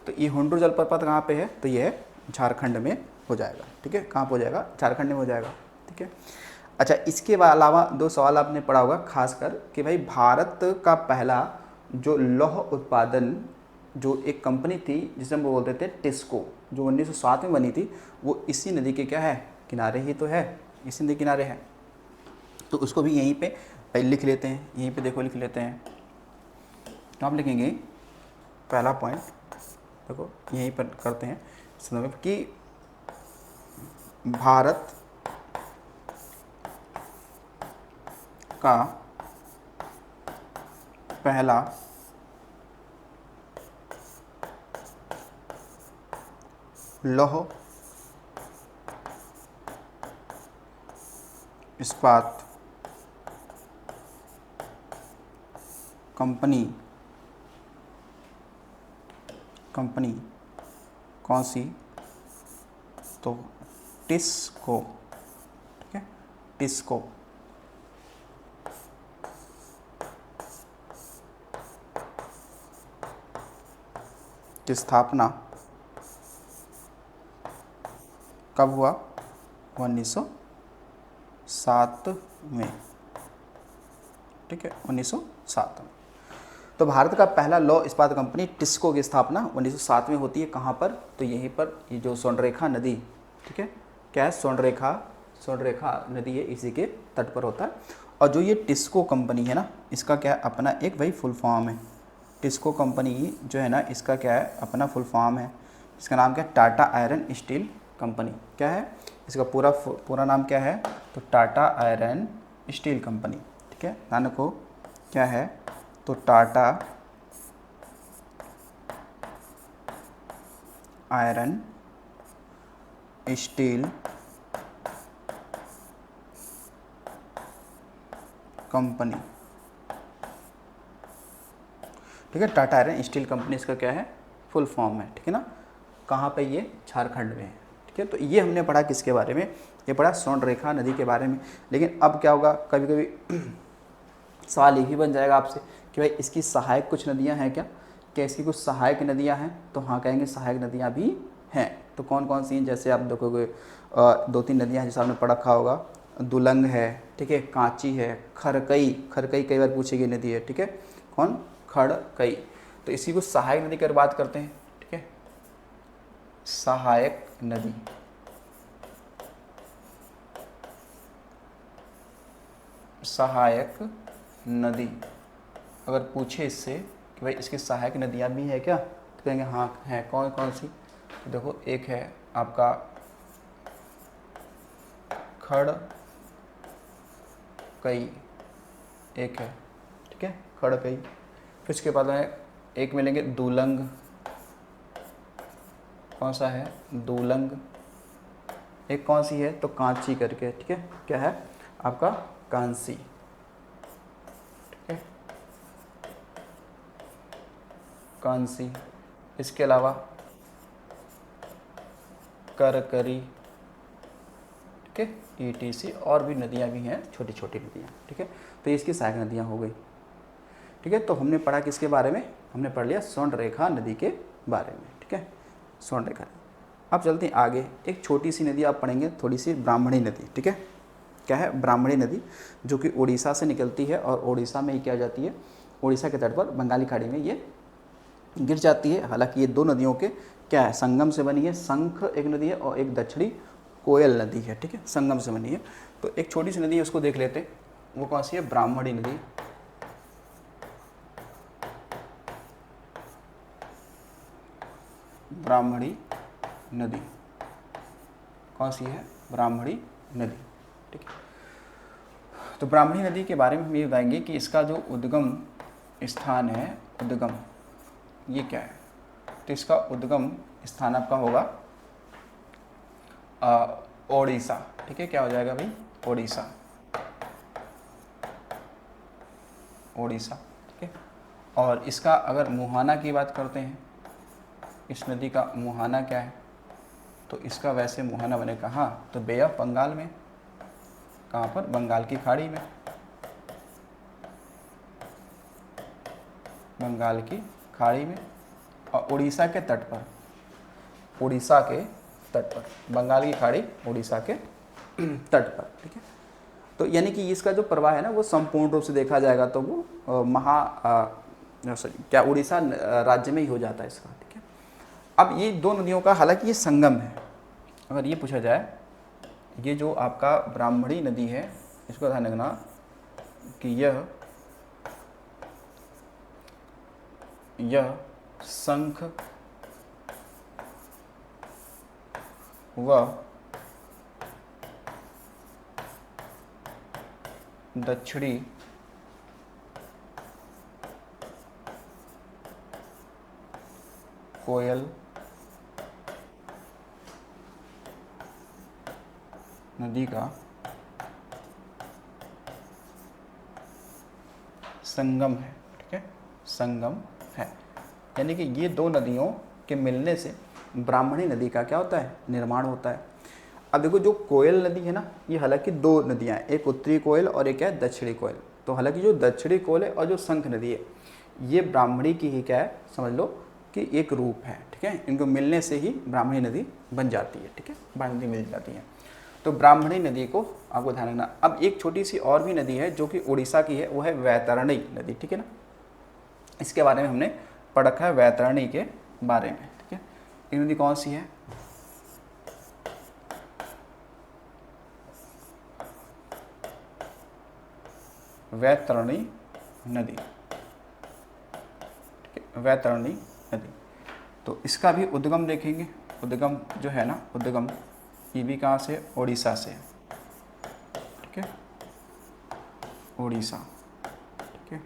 तो ये हुंड्रू जलप्रपात कहाँ पे है, तो ये है झारखंड में हो जाएगा। ठीक है, कहाँ पे हो जाएगा, झारखंड में हो जाएगा। ठीक है, अच्छा इसके अलावा दो सवाल आपने पढ़ा होगा खासकर कि भाई भारत का पहला जो लौह उत्पादन, जो एक कंपनी थी जिसे हम बोलते थे टिस्को, जो 1907 में बनी थी, वो इसी नदी के क्या है, किनारे ही तो है, इसी नदी किनारे है। तो उसको भी यहीं पे लिख लेते हैं, यहीं पे देखो लिख लेते हैं। तो आप लिखेंगे पहला पॉइंट, देखो यहीं पर करते हैं कि भारत का पहला लौह इस्पात कंपनी कौन सी, तो टिस्को। ठीक है, टिस्को की स्थापना कब हुआ, 1907 में। ठीक है, 1907 में। तो भारत का पहला लौह इस्पात कंपनी टिस्को की स्थापना 1907 में होती है। कहाँ पर, तो यहीं पर, ये जो स्वर्णरेखा नदी, ठीक है, क्या है, स्वर्णरेखा नदी है, इसी के तट पर होता है। और जो ये टिस्को कंपनी है ना, इसका क्या है, अपना एक भाई फुल फॉर्म है। टिस्को कंपनी जो है ना, इसका क्या है, अपना फुल फॉर्म है। इसका नाम क्या है, टाटा आयरन स्टील कंपनी। क्या है इसका पूरा नाम क्या है, तो टाटा आयरन स्टील कंपनी। ठीक है, ध्यान रखो क्या है, तो टाटा आयरन स्टील कंपनी। ठीक है, टाटा आयरन स्टील कंपनी इसका क्या है, फुल फॉर्म है। ठीक है ना, कहाँ पे, ये झारखंड में है। ठीक है, तो ये हमने पढ़ा किसके बारे में, ये पढ़ा स्वर्णरेखा नदी के बारे में। लेकिन अब क्या होगा, कभी कभी सवाल ये भी बन जाएगा आपसे कि भाई इसकी सहायक कुछ नदियां हैं क्या इसकी कुछ सहायक नदियां हैं, तो हाँ कहेंगे सहायक नदियां भी हैं। तो कौन कौन सी हैं, जैसे आप देखोगे 2-3 नदियां हैं जैसे आपने पढ़ रखा होगा, दुलंग है, ठीक है, कांची है, खरकई कई बार पूछी गई नदी है। ठीक है, कौन, खड़कई। तो इसी को सहायक नदी की बात करते हैं। ठीक है, सहायक नदी, सहायक नदी अगर पूछे इससे कि भाई इसकी सहायक नदियाँ भी है क्या, तो कहेंगे हाँ है। कौन कौन सी, तो देखो एक है आपका खड़कई, एक है, ठीक है, खड़कई। फिर उसके बाद में एक मिलेंगे दुलंग, कौन सा है, दुलंग। एक कौन सी है, तो कांची करके, ठीक है, क्या है आपका, कांसी। ठीक है, कांसी। इसके अलावा करकरी, ठीक है, ETC और भी नदियां भी हैं, छोटी छोटी नदियां। ठीक है, तो ये इसकी सहायक नदियां हो गई। ठीक है। तो हमने पढ़ा किसके बारे में, हमने पढ़ लिया स्वर्णरेखा नदी के बारे में, ठीक है, स्वर्णरेखा। अब चलते हैं आगे, एक छोटी सी नदी आप पढ़ेंगे थोड़ी सी, ब्राह्मणी नदी, ठीक है। क्या है, ब्राह्मणी नदी, जो कि उड़ीसा से निकलती है और उड़ीसा में ही क्या जाती है, उड़ीसा के तट पर बंगाली खाड़ी में ये गिर जाती है। हालांकि ये दो नदियों के क्या है, संगम से बनी है। शंख एक नदी है और एक दक्षिणी कोयल नदी है, ठीक है, संगम से बनी है। तो एक छोटी सी नदी है, उसको देख लेते हैं, वो कौन सी है, ब्राह्मणी नदी। ब्राह्मणी नदी कौन सी है, ब्राह्मणी नदी, ठीक है। तो ब्राह्मणी नदी के बारे में हम ये बताएंगे कि इसका जो उद्गम स्थान है, उद्गम ये क्या है, तो इसका उद्गम स्थान आपका होगा ओडिशा, ठीक है। क्या हो जाएगा भाई, ओडिशा, ओडिशा, ठीक है। और इसका अगर मुहाना की बात करते हैं, इस नदी का मुहाना क्या है, तो इसका वैसे मुहाना बने कहाँ, तो बे ऑफ बंगाल में। कहाँ पर, बंगाल की खाड़ी में, बंगाल की खाड़ी में, और उड़ीसा के तट पर, उड़ीसा के तट पर, बंगाल की खाड़ी उड़ीसा के तट पर, ठीक है। तो यानी कि इसका जो प्रवाह है ना, वो संपूर्ण रूप से देखा जाएगा तो वो क्या उड़ीसा राज्य में ही हो जाता है इसका, ठीक है। अब ये दो नदियों का हालांकि ये संगम है। अगर ये पूछा जाए, ये जो आपका ब्राह्मणी नदी है, इसको ध्यान रखना कि यह शंख व दक्षिणी कोयल नदी का संगम है, ठीक है, संगम है। यानी कि ये दो नदियों के मिलने से ब्राह्मणी नदी का क्या होता है, निर्माण होता है। अब देखो, जो कोयल नदी है ना, ये हालांकि दो नदियाँ हैं, एक उत्तरी कोयल और एक है दक्षिणी कोयल। तो हालांकि जो दक्षिणी कोयल है और जो शंख नदी है, ये ब्राह्मणी की ही क्या है, समझ लो कि एक रूप है, ठीक है। इनको मिलने से ही ब्राह्मणी नदी बन जाती है, ठीक है, ब्राह्मणी नदी मिल जाती है। तो ब्राह्मणी नदी को आपको ध्यान रखना। अब एक छोटी सी और भी नदी है जो कि उड़ीसा की है, वो है वैतरणी नदी, ठीक है ना। इसके बारे में हमने पढ़ रखा है, वैतरणी के बारे में, ठीक है। ये नदी कौन सी है, वैतरणी नदी, ठीक है, वैतरणी नदी। तो इसका भी उद्गम देखेंगे, उद्गम जो है ना, उद्गम ये भी कहाँ से, उड़ीसा से, ठीक है, उड़ीसा, ठीक है।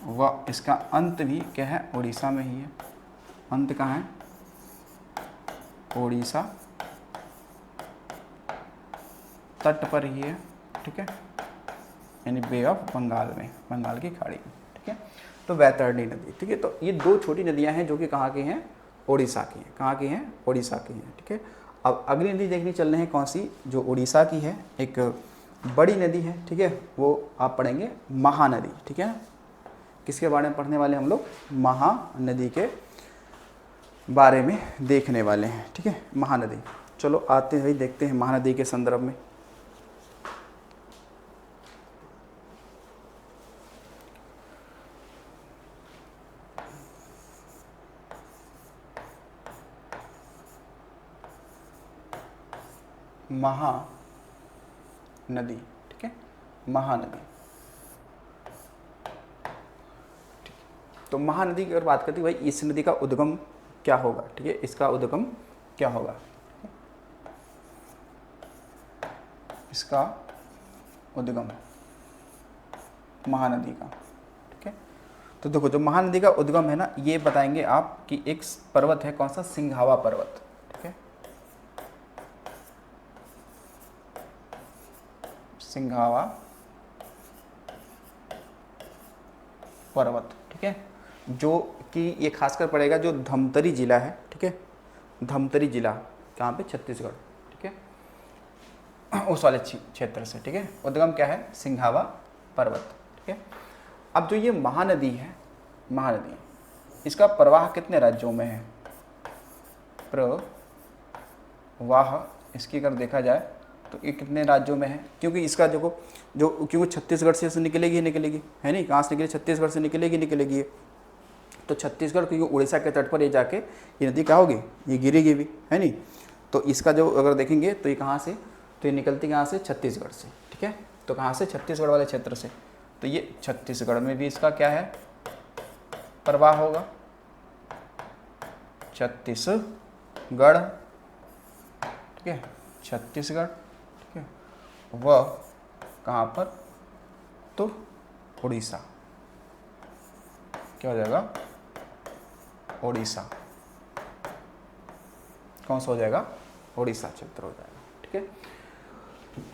वह इसका अंत भी क्या है, उड़ीसा में ही है। अंत कहाँ है, उड़ीसा तट पर ही है, ठीक है, यानी बे ऑफ बंगाल में, बंगाल की खाड़ी में, ठीक है। तो वैतरणी नदी, ठीक है। तो ये दो छोटी नदियां हैं जो कि कहाँ की हैं, उड़ीसा की हैं। कहाँ की हैं, उड़ीसा की हैं, ठीक है। अब अगली नदी देखनी चल रहे हैं कौन सी, जो उड़ीसा की है, एक बड़ी नदी है, ठीक है, वो आप पढ़ेंगे महानदी, ठीक है ना। किसके बारे में पढ़ने वाले हम लोग, महानदी के बारे में देखने वाले हैं, ठीक है, महानदी। चलो आते हैं, देखते हैं महानदी के संदर्भ में। महानदी, ठीक है, महानदी, ठीक। तो महानदी की अगर बात करती है भाई, इस नदी का उद्गम क्या होगा, ठीक है, इसका उद्गम क्या होगा, इसका उद्गम महानदी का, ठीक है। तो देखो, जो महानदी का उद्गम है ना, ये बताएंगे आप कि एक पर्वत है, कौन सा, सिंघावा पर्वत, ठीक है, सिंघावा पर्वत, ठीक है, जो कि ये खासकर पड़ेगा जो धमतरी जिला है, ठीक है, धमतरी जिला कहाँ पे, छत्तीसगढ़, ठीक है, उस वाले क्षेत्र से, ठीक है। उद्गम क्या है, सिंघावा पर्वत, ठीक है। अब जो ये महानदी है, महानदी, इसका प्रवाह कितने राज्यों में है? प्रवाह इसकी अगर देखा जाए तो ये कितने राज्यों में है? क्योंकि इसका जो क्योंकि छत्तीसगढ़ से निकलेगी है नहीं, कहाँ से निकलेगी? छत्तीसगढ़ से निकलेगी ये। तो छत्तीसगढ़, क्योंकि उड़ीसा के तट पर ये जाके ये नदी क्या होगी? ये गिरेगी भी, है नहीं। तो इसका जो अगर देखेंगे तो ये कहाँ से, तो ये निकलती कहाँ से? छत्तीसगढ़ से, ठीक है। तो कहाँ से? छत्तीसगढ़ वाले क्षेत्र से। तो ये छत्तीसगढ़ में भी इसका क्या है? प्रवाह होगा। छत्तीसगढ़, ठीक है, छत्तीसगढ़, ठीक है। वह कहाँ पर? तो उड़ीसा, क्या हो जाएगा? उड़ीसा। कौन सा हो जाएगा? उड़ीसा क्षेत्र हो जाएगा, ठीक है।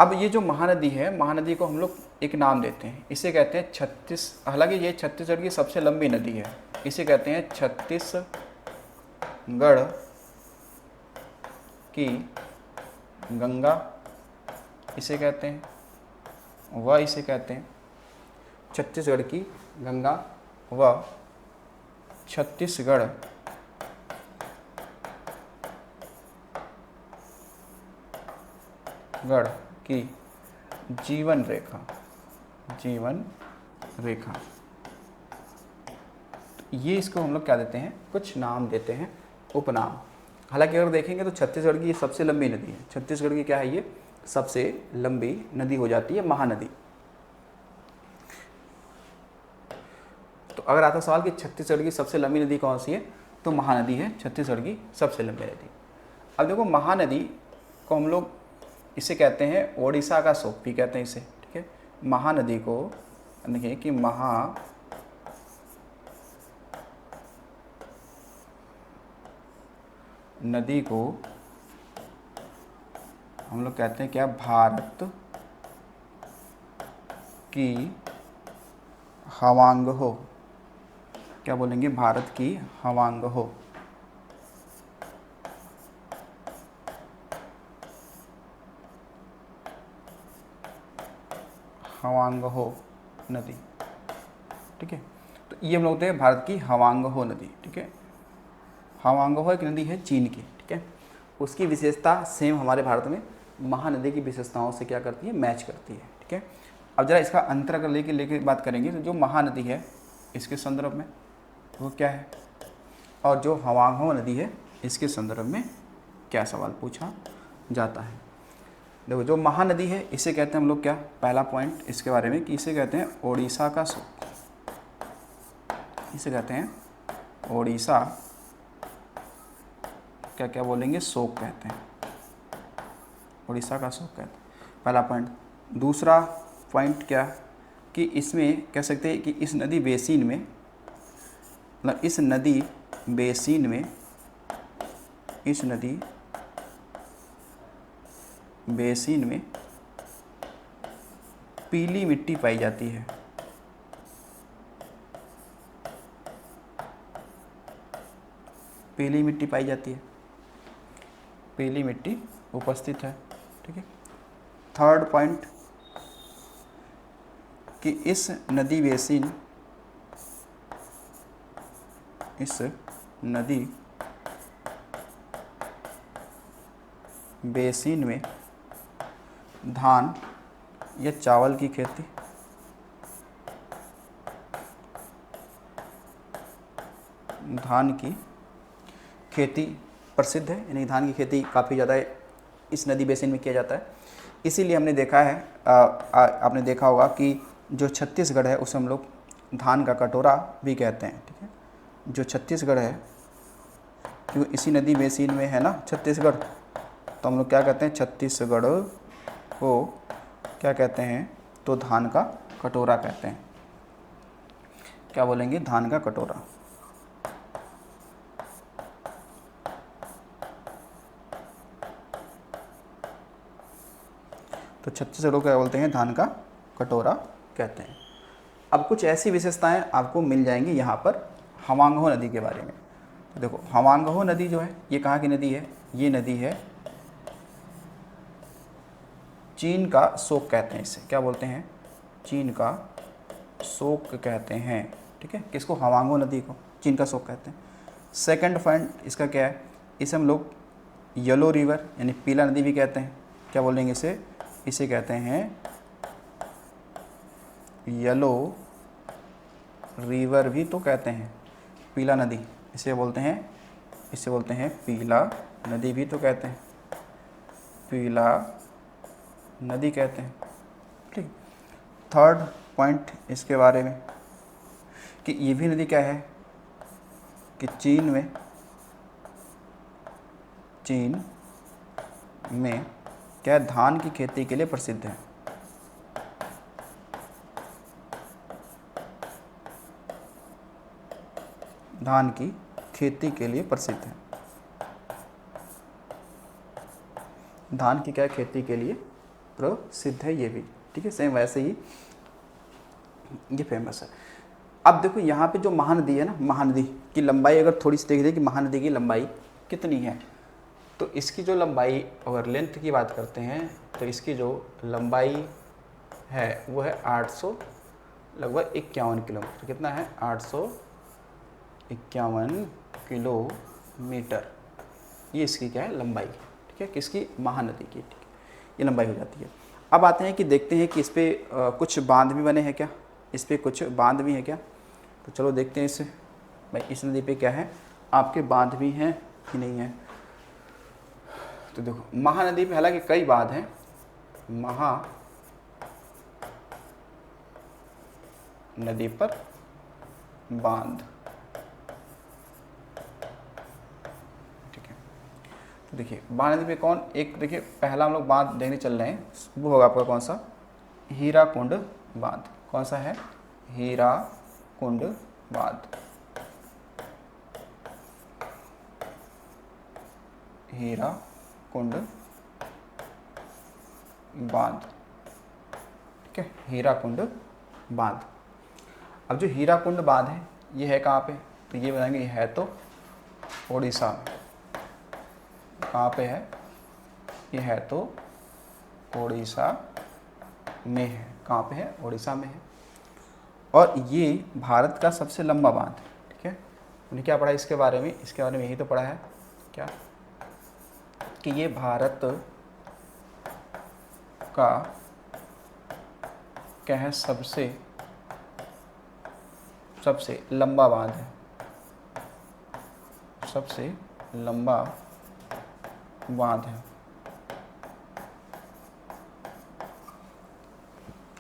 अब ये जो महानदी है, महानदी को हम लोग एक नाम देते हैं, इसे कहते हैं हालांकि ये छत्तीसगढ़ की सबसे लंबी नदी है, इसे कहते हैं छत्तीसगढ़ की गंगा, इसे कहते हैं, वह इसे कहते हैं छत्तीसगढ़ की गंगा व छत्तीसगढ़ की जीवन रेखा, जीवन रेखा। तो ये इसको हम लोग क्या देते हैं? कुछ नाम देते हैं, उपनाम। हालांकि अगर देखेंगे तो छत्तीसगढ़ की सबसे लंबी नदी है, छत्तीसगढ़ की क्या है? ये सबसे लंबी नदी हो जाती है, महानदी। तो अगर आता सवाल कि छत्तीसगढ़ की सबसे लंबी नदी कौन सी है, तो महानदी है छत्तीसगढ़ की सबसे लंबी नदी। अब देखो, महानदी को हम लोग इसे कहते हैं ओडिशा का शोक भी कहते हैं इसे, ठीक है। महानदी को देखिए कि नदी को हम लोग कहते हैं क्या? भारत की हवांग हो। क्या बोलेंगे? भारत की हवांग हो। हवांग हो नदी, ठीक है। तो ये हम लोग होते हैं भारत की हवांग हो नदी, ठीक है। हवांग हो एक नदी है चीन की, ठीक है। उसकी विशेषता सेम हमारे भारत में महानदी की विशेषताओं से क्या करती है? मैच करती है, ठीक है। अब जरा इसका अंतर अगर लेके बात करेंगे तो जो महानदी है इसके संदर्भ में वो क्या है, और जो हवांग हो नदी है इसके संदर्भ में क्या सवाल पूछा जाता है। देखो, जो महानदी है इसे कहते हैं हम लोग क्या? पहला पॉइंट इसके बारे में कि इसे कहते हैं ओडिशा का शोक, इसे कहते हैं ओडिशा क्या बोलेंगे? शोक कहते हैं, उड़ीसा का शोक कहते हैं, पहला पॉइंट। दूसरा पॉइंट क्या कि इसमें कह सकते हैं कि इस नदी बेसिन में, मतलब इस नदी बेसिन में, इस नदी बेसिन में पीली मिट्टी पाई जाती है। पीली मिट्टी पाई जाती है, पीली मिट्टी उपस्थित है, ठीक है। थर्ड पॉइंट कि इस नदी बेसिन, इस नदी बेसिन में धान या चावल की खेती, धान की खेती प्रसिद्ध है, यानी धान की खेती काफ़ी ज़्यादा इस नदी बेसिन में किया जाता है। इसीलिए हमने देखा है, आपने देखा होगा कि जो छत्तीसगढ़ है उसे हम लोग धान का कटोरा भी कहते हैं, ठीक है। जो छत्तीसगढ़ है, क्योंकि इसी नदी बेसिन में है ना छत्तीसगढ़, तो हम लोग क्या कहते हैं? छत्तीसगढ़ को क्या कहते हैं? तो धान का कटोरा कहते हैं। क्या बोलेंगे? धान का कटोरा। तो छत्तीसगढ़ को क्या बोलते हैं? धान का कटोरा कहते हैं। अब कुछ ऐसी विशेषताएं आपको मिल जाएंगी यहाँ पर हवांगहो नदी के बारे में। तो देखो, हवांगहो नदी जो है ये कहाँ की नदी है? ये नदी है चीन का शोक कहते हैं इसे। क्या बोलते हैं? चीन का शोक कहते हैं, ठीक है। किसको? हवांगो नदी को चीन का शोक कहते हैं। सेकंड पॉइंट इसका क्या है? इसे हम लोग येलो रिवर यानी पीला नदी भी कहते हैं। क्या बोलेंगे इसे? इसे कहते हैं येलो रिवर भी तो कहते हैं, पीला नदी इसे बोलते हैं पीला नदी भी तो कहते हैं, पीला नदी कहते हैं, ठीक। थर्ड पॉइंट इसके बारे में कि ये भी नदी क्या है कि चीन में क्या धान की खेती के लिए प्रसिद्ध है। धान की खेती के लिए प्रसिद्ध है। धान की क्या खेती के लिए प्रसिद्ध है ये भी, ठीक है। सेम वैसे ही ये फेमस है। अब देखो यहाँ पे जो महानदी है ना, महानदी की लंबाई अगर थोड़ी सी देख दे कि महानदी की लंबाई कितनी है, तो इसकी जो लंबाई अगर लेंथ की बात करते हैं तो इसकी जो लंबाई है वो है 800 लगभग 51 किलोमीटर। कितना है? 851 किलोमीटर। ये इसकी क्या है? लंबाई, ठीक है। किसकी? महानदी की, ठीक है। ये लंबाई हो जाती है। अब आते हैं कि देखते हैं कि इस पर कुछ बांध भी बने हैं क्या, इस पर कुछ बांध भी हैं क्या। तो चलो देखते हैं इसे भाई, इस नदी पे क्या है आपके बांध भी हैं कि नहीं है। तो देखो महानदी पे हालांकि कई बांध हैं, महानदी पर बांध, ठीक है। तो देखिए महानदी पे कौन एक, देखिए पहला हम लोग बांध देखने चल रहे हैं, वो होगा आपका कौन सा? हीराकुंड बांध। कौन सा है? हीराकुंड बांध। हीराकुंड बांध, ठीक है। हीराकुंड बांध। अब जो हीराकुंड बांध है ये है कहाँ पे? तो ये बताएंगे ये है तो उड़ीसा में। कहाँ पे है? ये है तो उड़ीसा में है। कहाँ पे है? उड़ीसा में है। और ये भारत का सबसे लंबा बांध, ठीक है। उन्हें क्या पढ़ा इसके बारे में? इसके बारे में यही तो पढ़ा है क्या कि ये भारत का क्या है? सबसे लंबा बांध है, सबसे लंबा बांध है।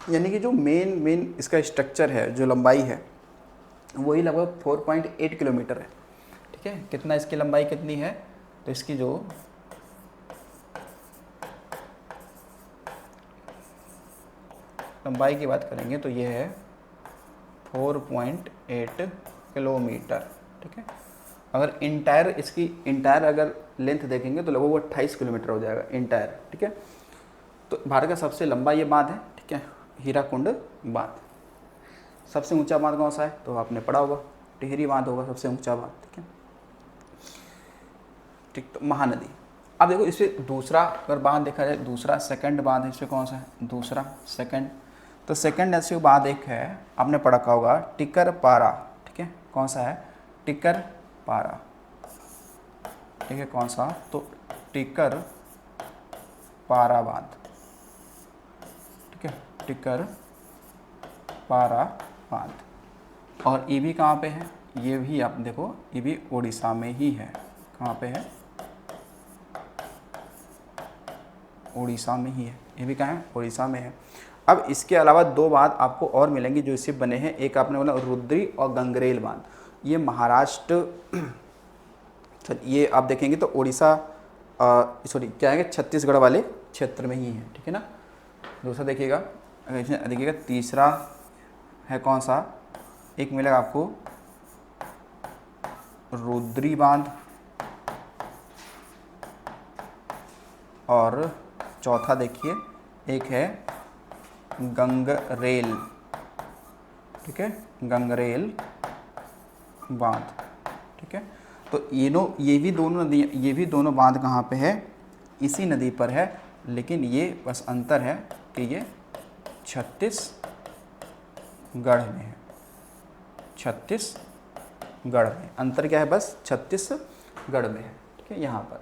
यानी कि जो मेन इसका स्ट्रक्चर है, जो लंबाई है वही लगभग 4.8 किलोमीटर है, ठीक है। कितना इसकी लंबाई कितनी है? तो इसकी जो लंबाई की बात करेंगे तो ये है 4.8 किलोमीटर, ठीक है। अगर इंटायर अगर लेंथ देखेंगे तो लगभग वो 28 किलोमीटर हो जाएगा इंटायर, ठीक है। तो भारत का सबसे लंबा ये बांध है, ठीक है, हीराकुंड बांध। सबसे ऊंचा बांध कौन सा है? तो आपने पढ़ा होगा, टिहरी बांध होगा सबसे ऊंचा बांध, ठीक है, ठीक। तो महानदी। अब देखो इसे दूसरा अगर बांध देखा जाए, दूसरा सेकंड बांध है, इसमें कौन सा है? दूसरा सेकंड। तो सेकंड ऐसे बांध एक है, आपने पढ़ा होगा टिकर पारा, ठीक है। कौन सा है? टिकर पारा, ठीक है। कौन सा? तो टिकर पारा बांध, ठीक है, टिकर पारा बांध। और ये भी कहाँ पे है? ये भी आप देखो, ये भी उड़ीसा में ही है। कहाँ पे है? उड़ीसा में ही है। ये भी कहाँ है? उड़ीसा में है। अब इसके अलावा दो बांध आपको और मिलेंगी जो इससे बने हैं। एक आपने बोला रुद्री और गंगरेल बांध, ये महाराष्ट्र, ये आप देखेंगे तो उड़ीसा सॉरी क्या है, छत्तीसगढ़ वाले क्षेत्र में ही है, ठीक है ना। दूसरा देखिएगा, देखिएगा तीसरा है कौन सा? एक मिलेगा आपको रुद्री बांध, और चौथा देखिए एक है गंगरेल, ठीक है, गंगरेल बांध, ठीक है। तो ये भी दोनों बांध कहाँ पे है? इसी नदी पर है, लेकिन ये बस अंतर है कि ये में है, छत्तीसगढ़ में। अंतर क्या है, बस छत्तीसगढ़ में है, ठीक है, यहाँ पर।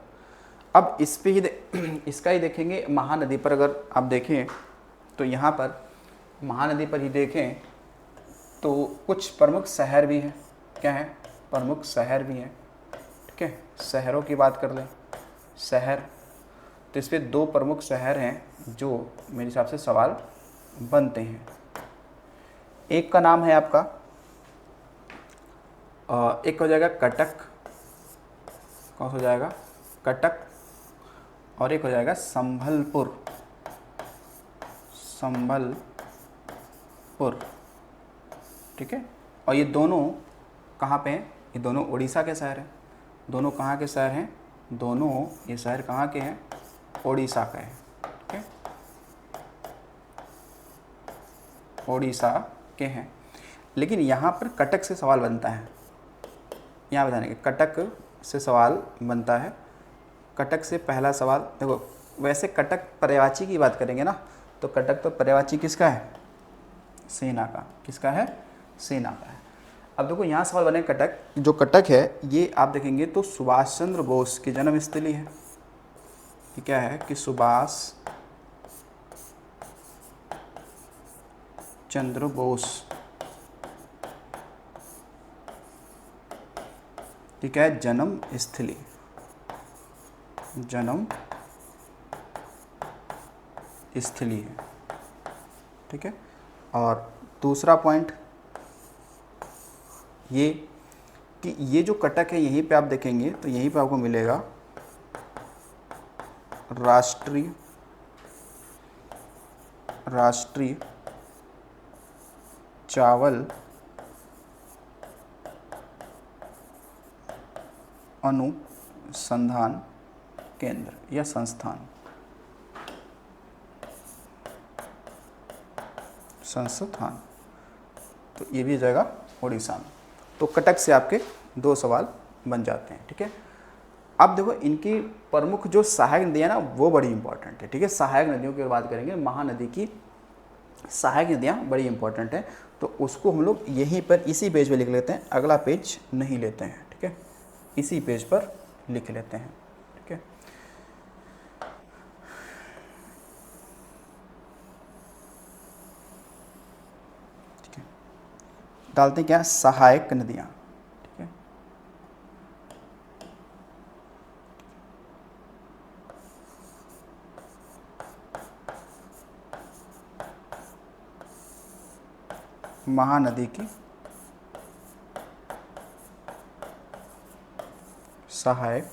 अब इस पे ही इसका ही देखेंगे, महानदी पर अगर आप देखें तो यहाँ पर महानदी पर ही देखें तो कुछ प्रमुख शहर भी हैं। क्या है, प्रमुख शहर भी हैं, ठीक है। शहरों की बात कर लें, शहर, तो इस पे 2 प्रमुख शहर हैं जो मेरे हिसाब से सवाल बनते हैं। एक का नाम है आपका एक हो जाएगा कटक, कौन सा हो जाएगा, कटक, और एक हो जाएगा संबलपुर, संबलपुर, ठीक है। और ये दोनों कहाँ पे हैं, ये दोनों उड़ीसा के शहर हैं। दोनों कहाँ के शहर हैं, दोनों ये शहर कहाँ के हैं, उड़ीसा का है, ठीक है, उड़ीसा के हैं। लेकिन यहाँ पर कटक से सवाल बनता है, यहाँ बताने के कटक से सवाल बनता है। कटक से पहला सवाल देखो, वैसे कटक पर्यायवाची की बात करेंगे ना, तो कटक तो पर्यायवाची किसका है, सेना का, किसका है, सेना का है। अब देखो यहाँ सवाल बने, कटक, जो कटक है ये आप देखेंगे तो सुभाष चंद्र बोस की जन्म स्थली है। ये क्या है कि सुभाष चंद्र बोस की क्या है, जन्म स्थली, जन्म स्थली है, ठीक है। और दूसरा पॉइंट ये कि ये जो कटक है यहीं पे आप देखेंगे तो यहीं पे आपको मिलेगा राष्ट्रीय चावल अनुसंधान केंद्र या संस्थान, तो ये भी जाएगा उड़ीसा में। तो कटक से आपके 2 सवाल बन जाते हैं, ठीक है। अब देखो इनकी प्रमुख जो सहायक नदियाँ ना वो बड़ी इंपॉर्टेंट है, ठीक है। सहायक नदियों की बात करेंगे, महानदी की सहायक नदियाँ बड़ी इंपॉर्टेंट है, तो उसको हम लोग यहीं पर इसी पेज पे लिख लेते हैं, अगला पेज नहीं लेते हैं, ठीक है, इसी पेज पर लिख लेते हैं, ठीक है। ठीक है, डालते हैं क्या, सहायक नदियाँ, ठीक है। महानदी की सहायक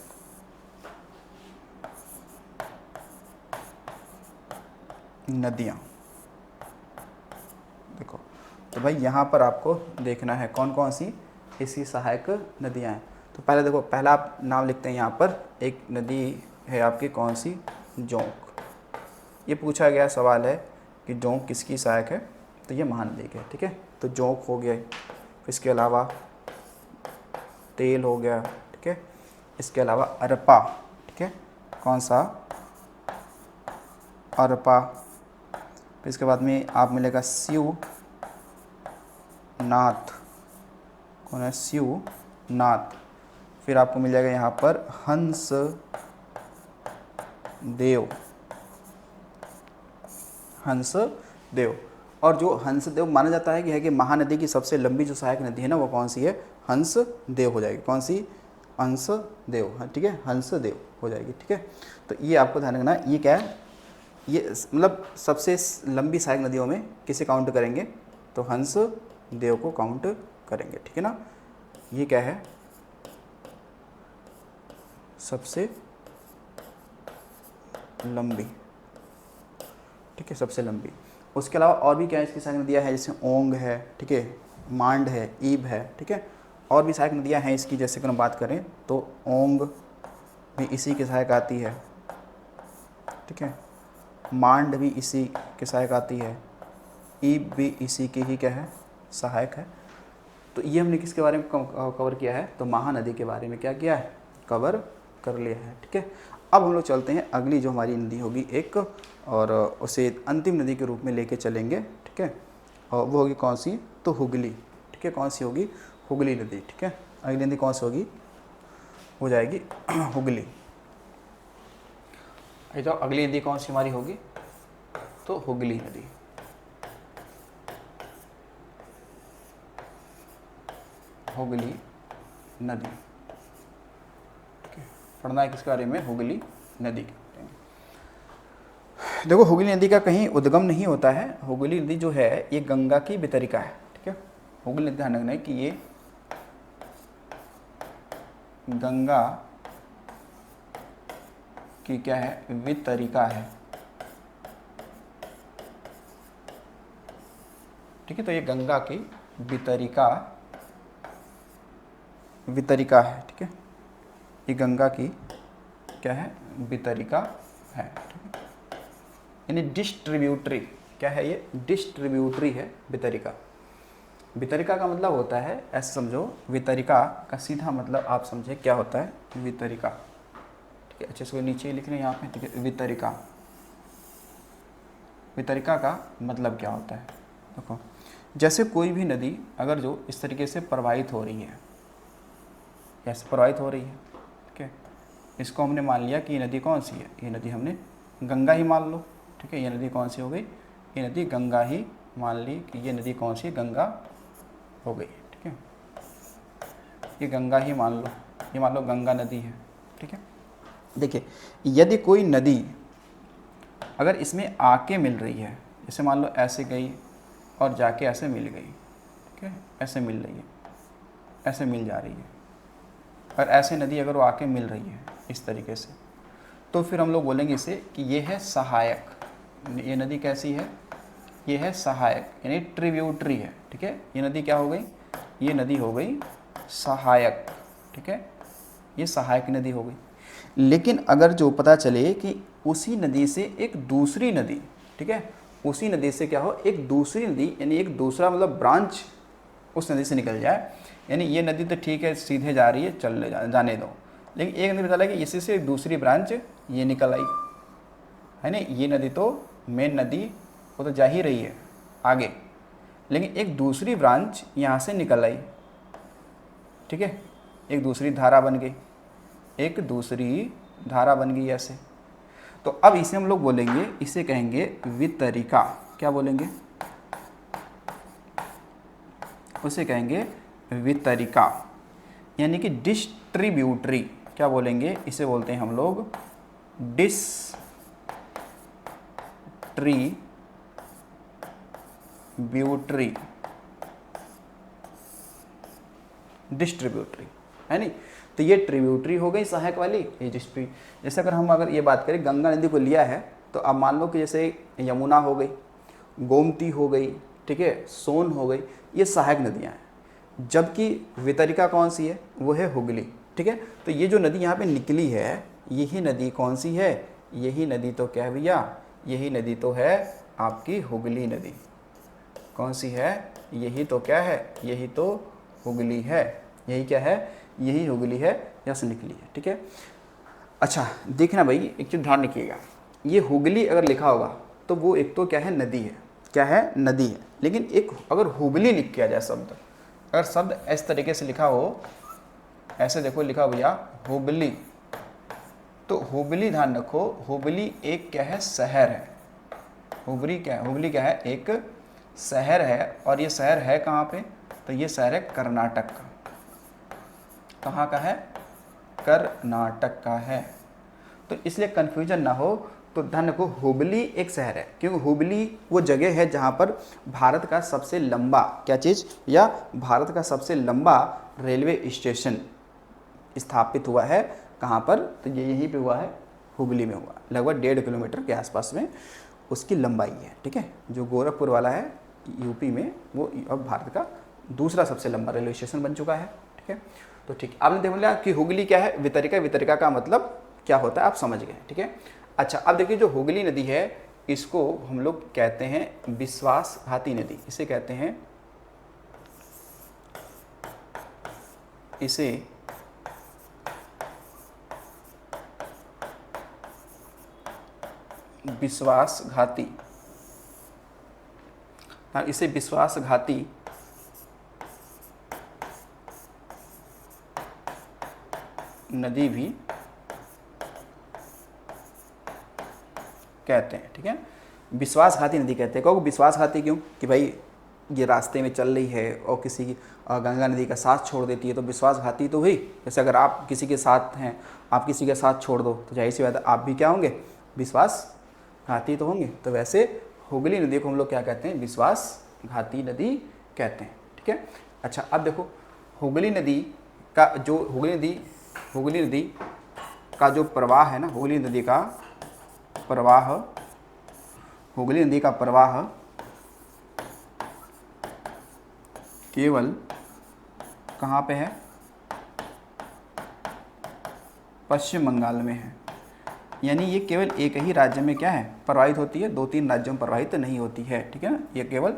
नदियाँ, देखो तो भाई यहाँ पर आपको देखना है कौन कौन सी इसकी सहायक नदियाँ हैं। तो पहले देखो, पहला आप नाम लिखते हैं यहाँ पर, एक नदी है आपकी कौन सी, जोंक। ये पूछा गया सवाल है कि जोंक किसकी सहायक है, तो ये महानदी के, ठीक है। तो जोंक हो गया, इसके अलावा तेल हो गया, ठीक है। इसके अलावा अरपा, ठीक है, कौन सा, अरपा। फिर इसके बाद में आप मिलेगा शिवनाथ, कौन है, शिवनाथ। फिर आपको मिल जाएगा यहाँ पर हंस देव। और जो हंस देव माना जाता है कि महानदी की सबसे लंबी जो सहायक नदी है ना वो कौन सी है, हंस देव हो जाएगी। कौन सी, हंस देव, ठीक है, हंस देव हो जाएगी, ठीक है। तो ये आपको ध्यान रखना है, ये क्या है, ये मतलब सबसे लंबी सहायक नदियों में किसे काउंट करेंगे, तो हंस देव को काउंट करेंगे, ठीक है ना। ये क्या है, सबसे लंबी, ठीक है, सबसे लंबी। उसके अलावा और भी क्या है इसकी सहायक नदियाँ हैं, जैसे ओंग है, ठीक है, मांड है, ईब है, ठीक है। और भी सहायक नदियाँ हैं इसकी, जैसे कि हम बात करें तो ओंग भी इसी के सहायक आती है, ठीक है, मांड भी इसी के सहायक आती है, ईब भी इसी की ही क्या है, सहायक है। तो ये हमने किसके बारे में कवर किया है, तो महानदी के बारे में क्या किया है, कवर कर लिया है, ठीक है। अब हम लोग चलते हैं अगली जो हमारी नदी होगी एक, और उसे अंतिम नदी के रूप में लेके चलेंगे, ठीक है। और वो होगी कौन सी, तो हुगली। ठीक है, कौन सी होगी, हुगली नदी। ठीक है, अगली नदी कौन सी होगी, हो जाएगी हुगली। तो अगली नदी कौन सी हमारी होगी, तो हुगली नदी। हुगली नदी। पढ़ना है किसके बारे में, हुगली नदी के। देखो हुगली नदी का कहीं उद्गम नहीं होता है। हुगली नदी जो है ये गंगा की वितरिका है। ठीक है, हुगली नदी ध्यान रखना है कि ये गंगा की क्या है, वितरिका है। ठीक है, तो ये गंगा की वितरिका है। ठीक है, ये गंगा की क्या है, वितरिका है। ठीक है, यानी डिस्ट्रीब्यूटरी, क्या है ये, डिस्ट्रीब्यूटरी है वितरिका। वितरिका का मतलब होता है, ऐसे समझो, वितरिका का सीधा मतलब आप समझे क्या होता है, वितरिका। ठीक है, अच्छे से नीचे लिख लें यहाँ पे। ठीक है, वितरिका, वितरिका का मतलब क्या होता है, देखो जैसे कोई भी नदी अगर जो इस तरीके से प्रवाहित हो रही है, ऐसे प्रवाहित हो रही है। ठीक है, इसको हमने मान लिया कि ये नदी कौन सी है, ये नदी हमने गंगा ही मान लो। ठीक है, ये नदी कौन सी हो गई, ये नदी गंगा ही मान ली कि ये नदी कौन सी, गंगा हो गई। ठीक है, ये गंगा ही मान लो, ये मान लो गंगा नदी है। ठीक है, देखिए यदि कोई नदी अगर इसमें आके मिल रही है, जैसे मान लो ऐसे गई और जाके ऐसे मिल गई। ठीक है, ऐसे मिल रही है, ऐसे मिल जा रही है, और ऐसे नदी अगर वो आके मिल रही है इस तरीके से, तो फिर हम लोग बोलेंगे इसे कि ये है सहायक। ये नदी कैसी है, ये है सहायक, यानी ट्रिब्यूटरी है। ठीक है, ये नदी क्या हो गई, ये नदी हो गई सहायक। ठीक है, ये सहायक नदी हो गई। लेकिन अगर जो पता चले कि उसी नदी से एक दूसरी नदी, ठीक है, उसी नदी से क्या हो, एक दूसरी नदी, यानी एक दूसरा मतलब ब्रांच उस नदी से निकल जाए, यानी ये नदी तो ठीक है सीधे जा रही है, चल जाने दो, लेकिन एक नदी पता लगा कि इसी से एक दूसरी ब्रांच ये निकल आई है ना, ये नदी तो मेन नदी वो तो जा ही रही है आगे, लेकिन एक दूसरी ब्रांच यहाँ से निकल आई। ठीक है, एक दूसरी धारा बन गई, एक दूसरी धारा बन गई ऐसे। तो अब इसे हम लोग बोलेंगे, इसे कहेंगे वितरिका। क्या बोलेंगे, उसे कहेंगे वितरिका, यानी कि डिस्ट्रीब्यूटरी। क्या बोलेंगे, इसे बोलते हैं हम लोग डिस्ट्रीब्यूटरी है नहीं। तो ये ट्रिब्यूटरी हो गई सहायक वाली, ये जैसे अगर ये बात करें गंगा नदी को लिया है, तो अब मान लो कि जैसे यमुना हो गई, गोमती हो गई, ठीक है, सोन हो गई, ये सहायक नदियाँ हैं। जबकि वितरिका कौन सी है, वो है हुगली। ठीक है, तो ये जो नदी यहाँ पे निकली है, यही नदी कौन सी है, यही नदी तो क्या है भैया, यही नदी तो है आपकी हुगली नदी। कौन सी है, यही तो क्या है, यही तो हुगली है। यही क्या है, यही हुगली है, यहाँ से निकली है। ठीक है, अच्छा देखना भाई, एक चीज़ ध्यान रखिएगा, ये हुगली अगर लिखा होगा तो वो एक तो क्या है, नदी है, क्या है, नदी है। लेकिन एक अगर हुगली लिख किया जाए शब्द, अगर शब्द इस तरीके से लिखा हो, ऐसे देखो लिखा भैया हुबली, तो हुबली ध्यान रखो, हुबली एक क्या है, शहर है। हुबली क्या है, हुबली क्या है, एक शहर है। और ये शहर है कहाँ पे, तो ये शहर है कर्नाटक का। कहाँ का है, कर्नाटक का है। तो इसलिए कन्फ्यूजन ना हो, तो ध्यान रखो हुबली एक शहर है, क्योंकि हुबली वो जगह है जहाँ पर भारत का सबसे लंबा क्या चीज़, या भारत का सबसे लंबा रेलवे स्टेशन स्थापित हुआ है। कहाँ पर, तो ये यहीं पे हुआ है, हुबली में हुआ, लगभग 1.5 किलोमीटर के आसपास में उसकी लंबाई है। ठीक है, जो गोरखपुर वाला है यूपी में, वो अब भारत का दूसरा सबसे लंबा रेलवे स्टेशन बन चुका है। ठीक है, तो ठीक आपने देख लिया कि हुगली क्या है, वितरिका, वितरिका का मतलब क्या होता है आप समझ गए। ठीक है, अच्छा अब देखिए जो हुगली नदी है, इसको हम लोग कहते हैं विश्वासघाती नदी। इसे कहते हैं, इसे विश्वासघाती इसे विश्वासघाती नदी भी कहते हैं। ठीक है, विश्वासघाती नदी कहते हैं। क्योंकि विश्वासघाती क्यों? कि भाई ये रास्ते में चल रही है और किसी की गंगा नदी का साथ छोड़ देती है तो विश्वासघाती तो हुई। जैसे अगर आप किसी के साथ हैं, आप किसी के साथ छोड़ दो तो जाहिर सी बात है आप भी क्या होंगे? विश्वासघाती तो होंगे। तो वैसे हुगली नदी को हम लोग क्या कहते हैं? विश्वासघाती नदी कहते हैं। ठीक है, अच्छा अब देखो हुगली नदी का जो हुगली नदी का जो प्रवाह है ना, हुगली नदी का प्रवाह केवल कहाँ पे है? पश्चिम बंगाल में है। यानी ये केवल एक ही राज्य में क्या है? प्रवाहित होती है, 2-3 राज्यों में प्रवाहित नहीं होती है। ठीक है ना, ये केवल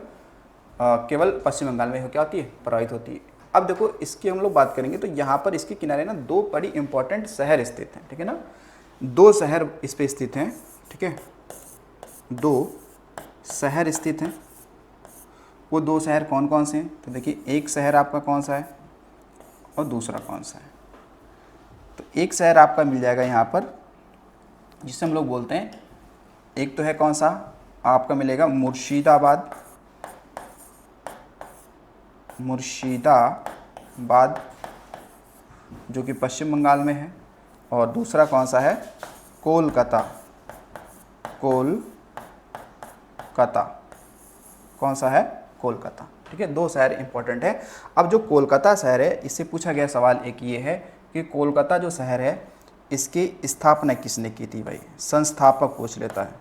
पश्चिम बंगाल में क्या होती है? प्रवाहित होती है। अब देखो इसकी हम लोग बात करेंगे तो यहाँ पर इसके किनारे ना 2 बड़ी इंपॉर्टेंट शहर स्थित हैं। ठीक है ना, 2 शहर इस पे स्थित हैं। ठीक है, 2 शहर स्थित हैं। वो 2 शहर कौन कौन से हैं? तो देखिए एक शहर आपका कौन सा है और दूसरा कौन सा है? तो एक शहर आपका मिल जाएगा यहाँ पर जिसे हम लोग बोलते हैं, एक तो है कौन सा आपका मिलेगा? मुर्शिदाबाद जो कि पश्चिम बंगाल में है। और दूसरा कौन सा है? कोलकाता। कौन सा है? कोलकाता। ठीक है, 2 शहर इंपॉर्टेंट है। अब जो कोलकाता शहर है इससे पूछा गया सवाल एक ये है कि कोलकाता जो शहर है इसकी स्थापना किसने की थी? भाई संस्थापक पूछ लेता है।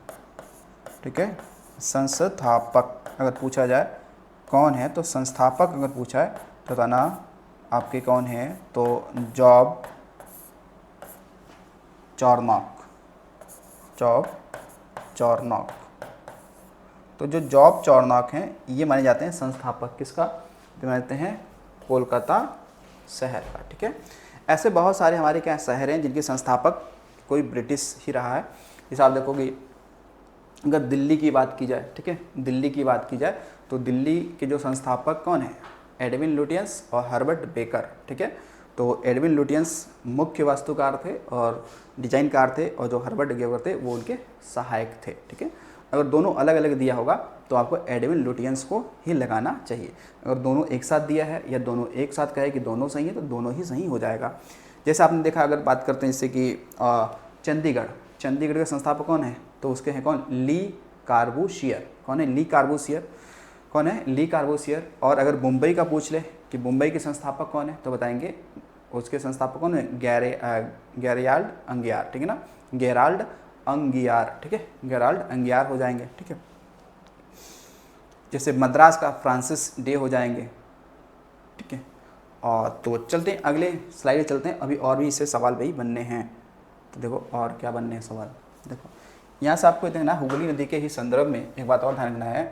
ठीक है, संस्थापक अगर पूछा जाए कौन है तो संस्थापक अगर पूछा है तो बताना आपके कौन है? तो जॉब चॉर्नॉक। तो जो जॉब चॉर्नॉक हैं ये माने जाते हैं संस्थापक किसका? तो मानते हैं कोलकाता शहर का। ठीक है, ऐसे बहुत सारे हमारे क्या शहर हैं जिनके संस्थापक कोई ब्रिटिश ही रहा है। जैसे आप देखोगे अगर दिल्ली की बात की जाए, ठीक है, दिल्ली की बात की जाए तो दिल्ली के जो संस्थापक कौन है? एडविन लुटियंस और हर्बर्ट बेकर। ठीक है, तो एडविन लुटियंस मुख्य वास्तुकार थे और डिजाइनकार थे और जो हर्बर्ट बेकर थे वो उनके सहायक थे। ठीक है, अगर दोनों अलग अलग दिया होगा तो आपको एडविन लुटियंस को ही लगाना चाहिए। अगर दोनों एक साथ दिया है या दोनों एक साथ कहे कि दोनों सही है तो दोनों ही सही हो जाएगा। जैसे आपने देखा, अगर बात करते हैं जैसे कि चंडीगढ़ के संस्थापक कौन है? तो उसके हैं कौन? ली कार्बूसियर। कौन है? ली कार्बूसियर। कौन है? ली कार्बूसियर। और अगर मुंबई का पूछ ले कि मुंबई के संस्थापक कौन है तो बताएंगे उसके संस्थापक कौन है? गैराल्ड अंगियार। ठीक है ना, गेराल्ड अंगियार। ठीक है, गेराल्ड अंगियार हो जाएंगे। ठीक है, जैसे मद्रास का फ्रांसिस डे हो जाएंगे। ठीक है, और तो चलते हैं अगले स्लाइड चलते हैं। अभी और भी इससे सवाल भाई बनने हैं। तो देखो और क्या बनने हैं सवाल। देखो यहाँ से आपको देखना हुगली नदी के ही संदर्भ में एक बात और ध्यान रखना है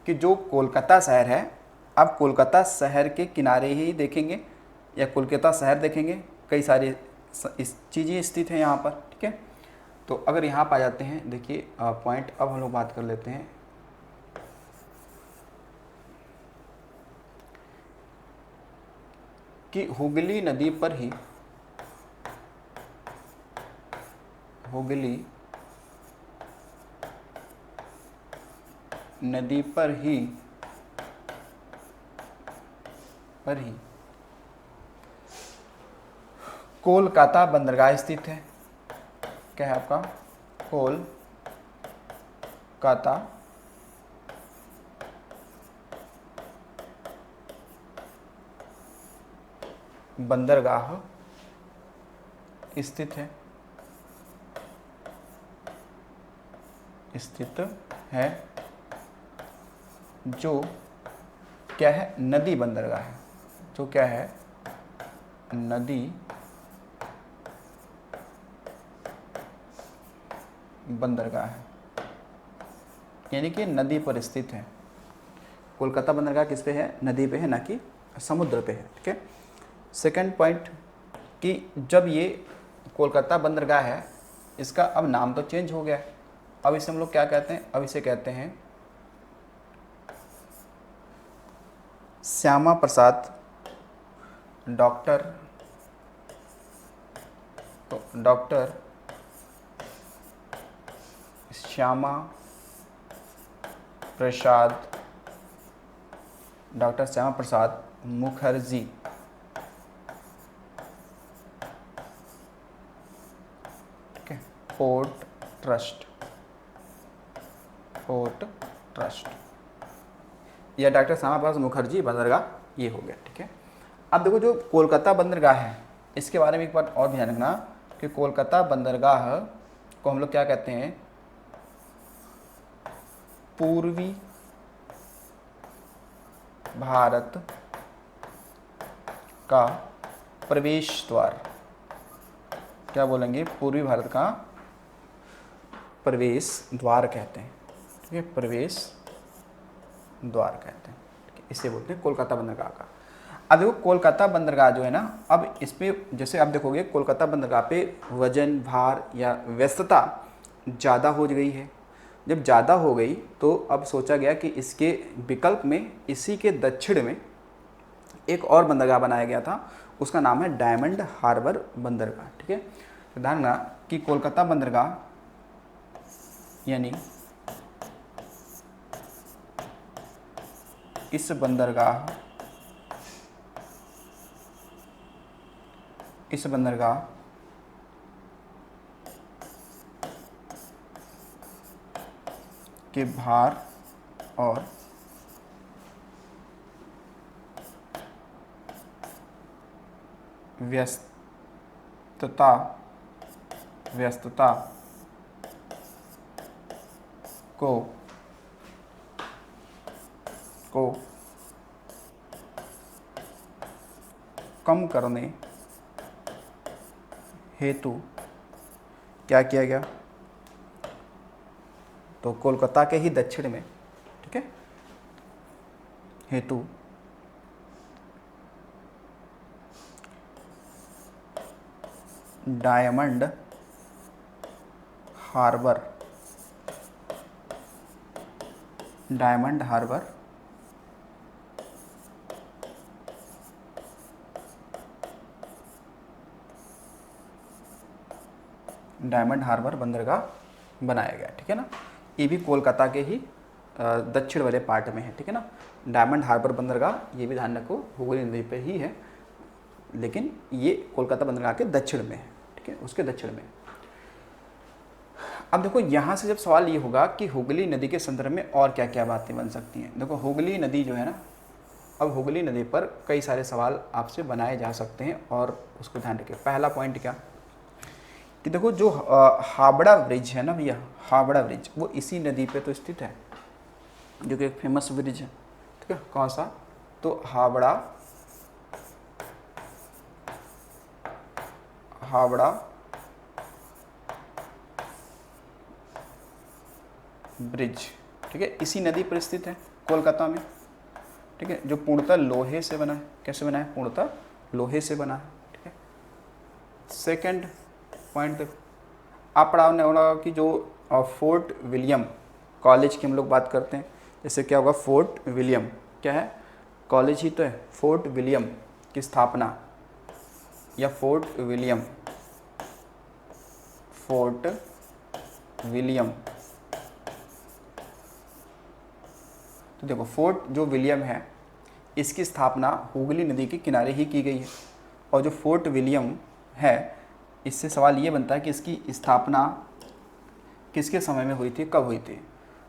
कि जो कोलकाता शहर है, आप कोलकाता शहर के किनारे ही देखेंगे या कोलकाता शहर देखेंगे, कई सारी चीज़ें स्थित हैं यहाँ पर। ठीक है, तो अगर यहाँ पर आ जाते हैं, देखिए पॉइंट अब हम लोग बात कर लेते हैं कि हुगली नदी पर ही कोलकाता बंदरगाह स्थित है। क्या है आपका? कोलकाता बंदरगाह स्थित है जो क्या है? नदी बंदरगाह है। जो क्या है? नदी बंदरगाह है, यानी कि नदी पर स्थित है। कोलकाता बंदरगाह किस पे है? नदी पे है, ना कि समुद्र पे है। ठीक है, सेकंड पॉइंट कि जब ये कोलकाता बंदरगाह है इसका अब नाम तो चेंज हो गया है। अब इसे हम लोग क्या कहते हैं? अब इसे कहते हैं श्यामा प्रसाद, डॉक्टर श्यामा प्रसाद, डॉक्टर श्यामा प्रसाद मुखर्जी, ठीक है, पोर्ट ट्रस्ट, या डॉक्टर श्यामा प्रसाद मुखर्जी बंदरगाह, ये हो गया, ठीक है। अब देखो जो कोलकाता बंदरगाह है इसके बारे में एक बात और ध्यान रखना कि कोलकाता बंदरगाह को हम लोग क्या कहते हैं, पूर्वी भारत का प्रवेश द्वार, क्या बोलेंगे, पूर्वी भारत का प्रवेश द्वार कहते हैं, ठीक है, प्रवेश द्वार कहते हैं, इसे बोलते हैं कोलकाता बंदरगाह का। अब देखो कोलकाता बंदरगाह जो है ना, अब इस पे जैसे आप देखोगे कोलकाता बंदरगाह पे वजन, भार या व्यस्तता ज़्यादा हो गई है। जब ज़्यादा हो गई तो अब सोचा गया कि इसके विकल्प में इसी के दक्षिण में एक और बंदरगाह बनाया गया था, उसका नाम है डायमंड हार्बर बंदरगाह, ठीक है। तो ध्यान रखना कि कोलकाता बंदरगाह यानी इस बंदरगाह के भार और व्यस्तता को कम करने हेतु क्या किया गया, तो कोलकाता के ही दक्षिण में, ठीक है, हेतु डायमंड हार्बर बंदरगाह बनाया गया, ठीक है ना। ये भी कोलकाता के ही दक्षिण वाले पार्ट में है, ठीक है ना। डायमंड हार्बर बंदरगाह ये भी ध्यान रखो हुगली नदी पे ही है, लेकिन ये कोलकाता बंदरगाह के दक्षिण में है, ठीक है, उसके दक्षिण में। अब देखो यहाँ से जब सवाल ये होगा कि हुगली नदी के संदर्भ में और क्या क्या बातें बन सकती हैं। देखो हुगली नदी जो है ना, अब हुगली नदी पर कई सारे सवाल आपसे बनाए जा सकते हैं और उसको ध्यान रखिए। पहला पॉइंट क्या कि देखो जो हावड़ा ब्रिज है ना भैया, हावड़ा ब्रिज वो इसी नदी पे तो स्थित है, जो कि एक फेमस ब्रिज है, ठीक है। कौन सा, तो हावड़ा ब्रिज, ठीक है, इसी नदी पर स्थित है कोलकाता में, ठीक है, जो पूर्णतः लोहे से बना है। कैसे बना है, पूर्णतः लोहे से बना है, ठीक है। सेकंड पॉइंट देखो, आप पढ़ाने होगा कि जो फोर्ट विलियम कॉलेज की हम लोग बात करते हैं, जैसे क्या होगा, फोर्ट विलियम क्या है, कॉलेज ही तो है। फोर्ट विलियम की स्थापना या फोर्ट विलियम, तो देखो फोर्ट जो विलियम है इसकी स्थापना हुगली नदी के किनारे ही की गई है। और जो फोर्ट विलियम है इससे सवाल ये बनता है कि इसकी स्थापना किसके समय में हुई थी, कब हुई थी।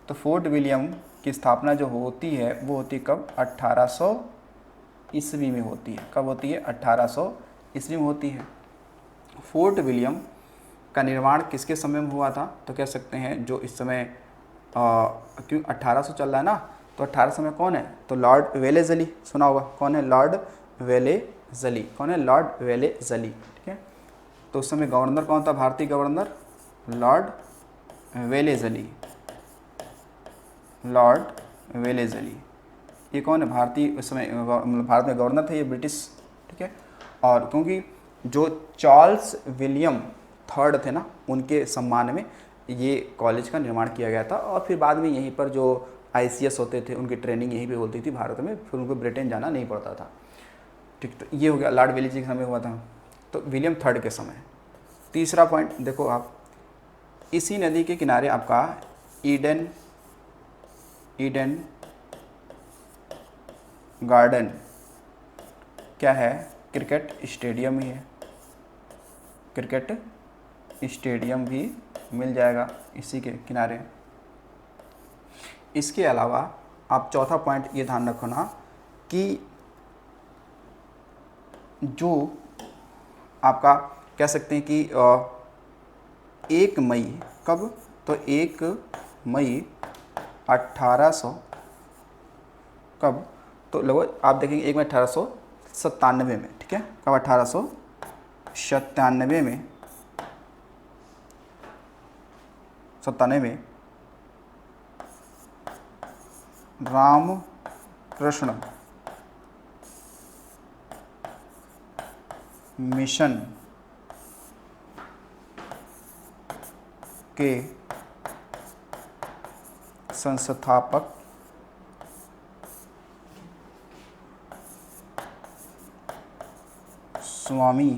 तो फोर्ट विलियम की स्थापना जो होती है वो होती कब, 1800 ईस्वी में होती है। कब होती है, 1800 ईस्वी में होती है। फोर्ट विलियम का निर्माण किसके समय में हुआ था, तो कह सकते हैं जो इस समय क्यों 1800 चल रहा है ना, तो 1800 में कौन है, तो लॉर्ड वेलेज़ली, सुना होगा, कौन है, लॉर्ड वेलेज़ली। कौन है, लॉर्ड वेलेज़ली, ठीक है। तो उस समय गवर्नर कौन था, भारतीय गवर्नर, लॉर्ड वेलेज़ली। ये कौन है, भारतीय, उस समय भारत में गवर्नर थे, ये ब्रिटिश, ठीक है। और क्योंकि जो चार्ल्स विलियम थर्ड थे ना, उनके सम्मान में ये कॉलेज का निर्माण किया गया था। और फिर बाद में यहीं पर जो ICS होते थे उनकी ट्रेनिंग यहीं पे होती थी भारत में, फिर उनको ब्रिटेन जाना नहीं पड़ता था। ठीक, तो ये हो गया लॉर्ड वेलेस्ली के समय हुआ था। तो विलियम थर्ड के समय। तीसरा पॉइंट देखो आप, इसी नदी के किनारे आपका ईडन गार्डन क्या है, क्रिकेट स्टेडियम ही है, क्रिकेट स्टेडियम भी मिल जाएगा इसी के किनारे। इसके अलावा आप चौथा पॉइंट ये ध्यान रखना कि जो आपका कह सकते हैं कि 1 मई कब, तो 1 मई 1800 कब, तो लगभग आप देखेंगे 1 मई 1897 में, ठीक है, कब 1897 में, 97 में रामकृष्ण मिशन के संस्थापक स्वामी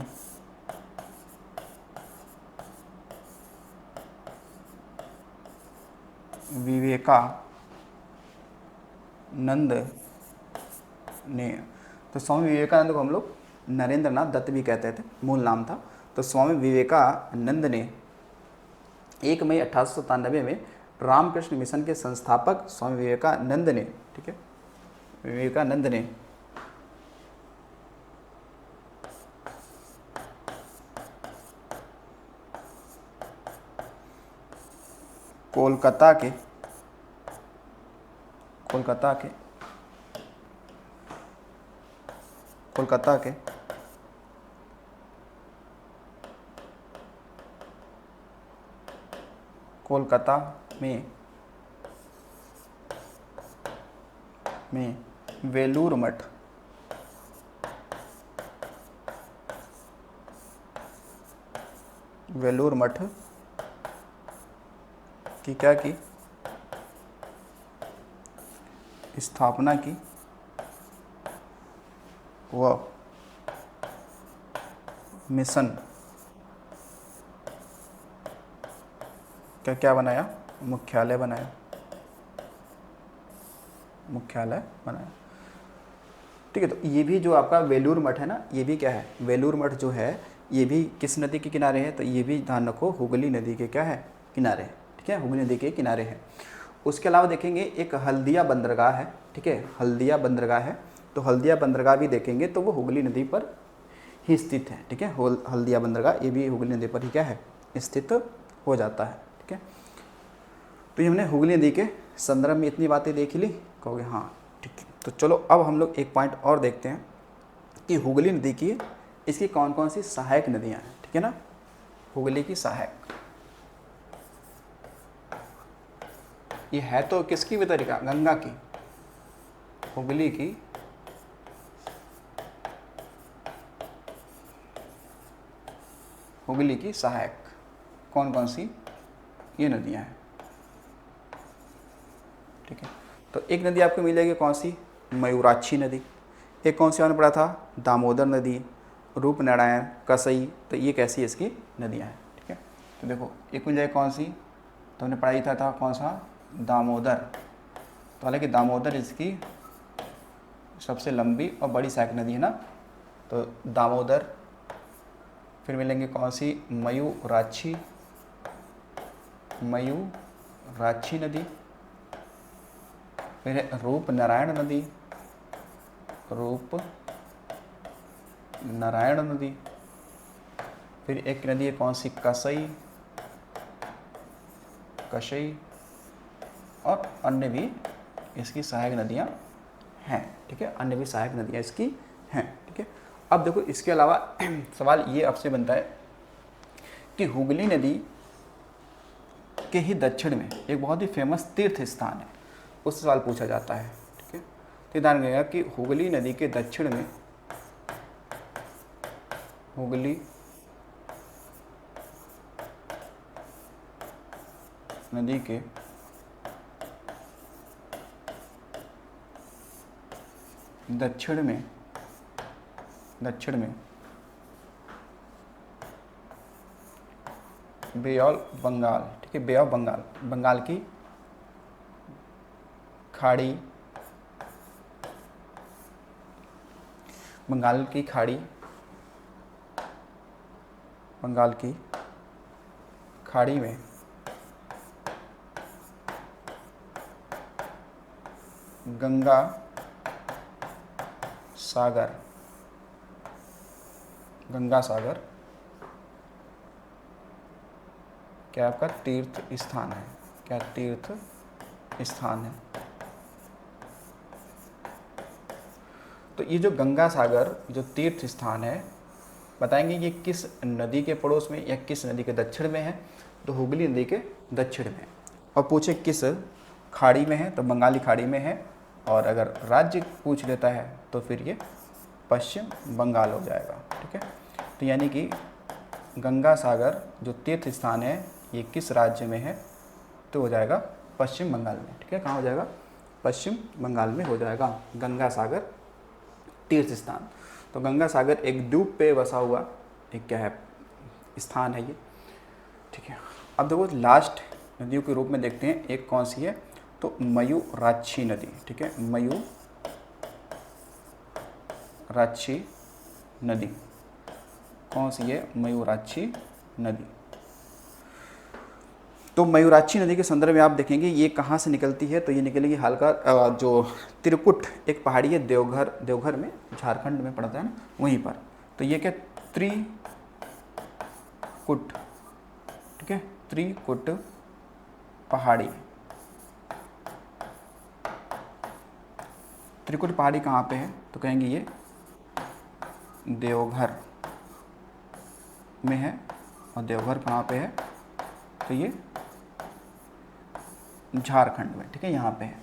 विवेकानंद ने, तो स्वामी विवेकानंद को हम लोग नरेंद्र नाथ दत्त भी कहते थे, मूल नाम था। तो स्वामी विवेकानंद ने 1 मई 1897 में रामकृष्ण मिशन के संस्थापक स्वामी विवेकानंद ने, ठीक है, विवेकानंद ने कोलकाता के कोलकाता में वेलूर मठ की क्या की स्थापना की, वह मिशन क्या बनाया, मुख्यालय बनाया। ठीक है, तो ये भी जो आपका वेलूर मठ है ना, ये भी क्या है, वेलूर मठ जो है ये भी किस नदी के किनारे है, तो ये भी ध्यान रखो हुगली नदी के क्या है, किनारे है। ठीक है, हुगली नदी के किनारे है। उसके अलावा देखेंगे एक हल्दिया बंदरगाह है, ठीक है, हल्दिया बंदरगाह है, तो हल्दिया बंदरगाह भी देखेंगे तो वो हुगली नदी पर ही स्थित है। ठीक है, हल्दिया बंदरगाह ये भी हुगली नदी पर ही क्या है, स्थित हो जाता है। ठीक है, तो ये हमने हुगली नदी के संदर्भ में इतनी बातें देख ली, कहोगे हाँ ठीक है। तो चलो अब हम लोग एक पॉइंट और देखते हैं कि हुगली नदी की इसकी कौन कौन सी सहायक नदियाँ हैं। ठीक है ना, हुगली की सहायक, ये है तो किसकी भी तरीका, गंगा की, हुगली की सहायक कौन कौन सी ये नदियाँ हैं। ठीक है, तो एक नदी आपको मिल जाएगी कौन सी, मयूराक्षी नदी। एक कौन सी आपने पढ़ा था, दामोदर नदी, रूपनारायण, कसई, तो ये कैसी है इसकी नदियाँ हैं। ठीक है, तो देखो एक मिल जाएगी कौन सी, तो हमने पढ़ाई था कौन सा, दामोदर। तो हालांकि दामोदर इसकी सबसे लंबी और बड़ी सहायक नदी है ना, तो दामोदर। फिर मिलेंगे कौन सी, मयूराक्षी नदी। फिर है रूपनारायण नदी। फिर एक नदी है कौन सी, कशई, और अन्य भी इसकी सहायक नदियाँ हैं। ठीक है, अन्य भी सहायक नदियाँ इसकी हैं। ठीक है, अब देखो इसके अलावा सवाल ये आपसे बनता है कि हुगली नदी के ही दक्षिण में एक बहुत ही फेमस तीर्थ स्थान है, उससे सवाल पूछा जाता है। ठीक है, तो ध्यान रखिएगा कि हुगली नदी के दक्षिण में, हुगली नदी के दक्षिण में बे ऑफ बंगाल, ठीक है, बे ऑफ बंगाल, बंगाल की खाड़ी, बंगाल की खाड़ी में गंगा सागर क्या आपका तीर्थ स्थान है, क्या तीर्थ स्थान है। तो ये जो गंगा सागर जो तीर्थ स्थान है, बताएंगे ये किस नदी के पड़ोस में या किस नदी के दक्षिण में है, तो हुगली नदी के दक्षिण में। और पूछे किस खाड़ी में है, तो बंगाली खाड़ी में है। और अगर राज्य पूछ लेता है तो फिर ये पश्चिम बंगाल हो जाएगा, ठीक है। तो यानी कि गंगा सागर जो तीर्थ स्थान है ये किस राज्य में है, तो हो जाएगा पश्चिम बंगाल में, ठीक है। कहाँ हो जाएगा, पश्चिम बंगाल में हो जाएगा गंगा सागर तीर्थ स्थान। तो गंगा सागर एक द्वीप पे बसा हुआ एक क्या है, स्थान है ये, ठीक है। अब देखो लास्ट नदियों के रूप में देखते हैं एक कौन सी है, तो मयूराक्षी नदी, ठीक है, मयूराक्षी नदी कौन सी है, मयूराक्षी नदी। तो मयूराक्षी नदी के संदर्भ में आप देखेंगे ये कहाँ से निकलती है, तो ये निकलेगी हल्का जो त्रिकुट एक पहाड़ी है देवघर में, झारखंड में पड़ता है ना, वहीं पर। तो ये क्या, त्रिकुट, ठीक है, त्रिकुट पहाड़ी। त्रिकुट पहाड़ी कहाँ पे है, तो कहेंगे ये देवघर में है। और देवघर कहाँ पे है, तो ये झारखंड में, ठीक है, यहाँ पे है।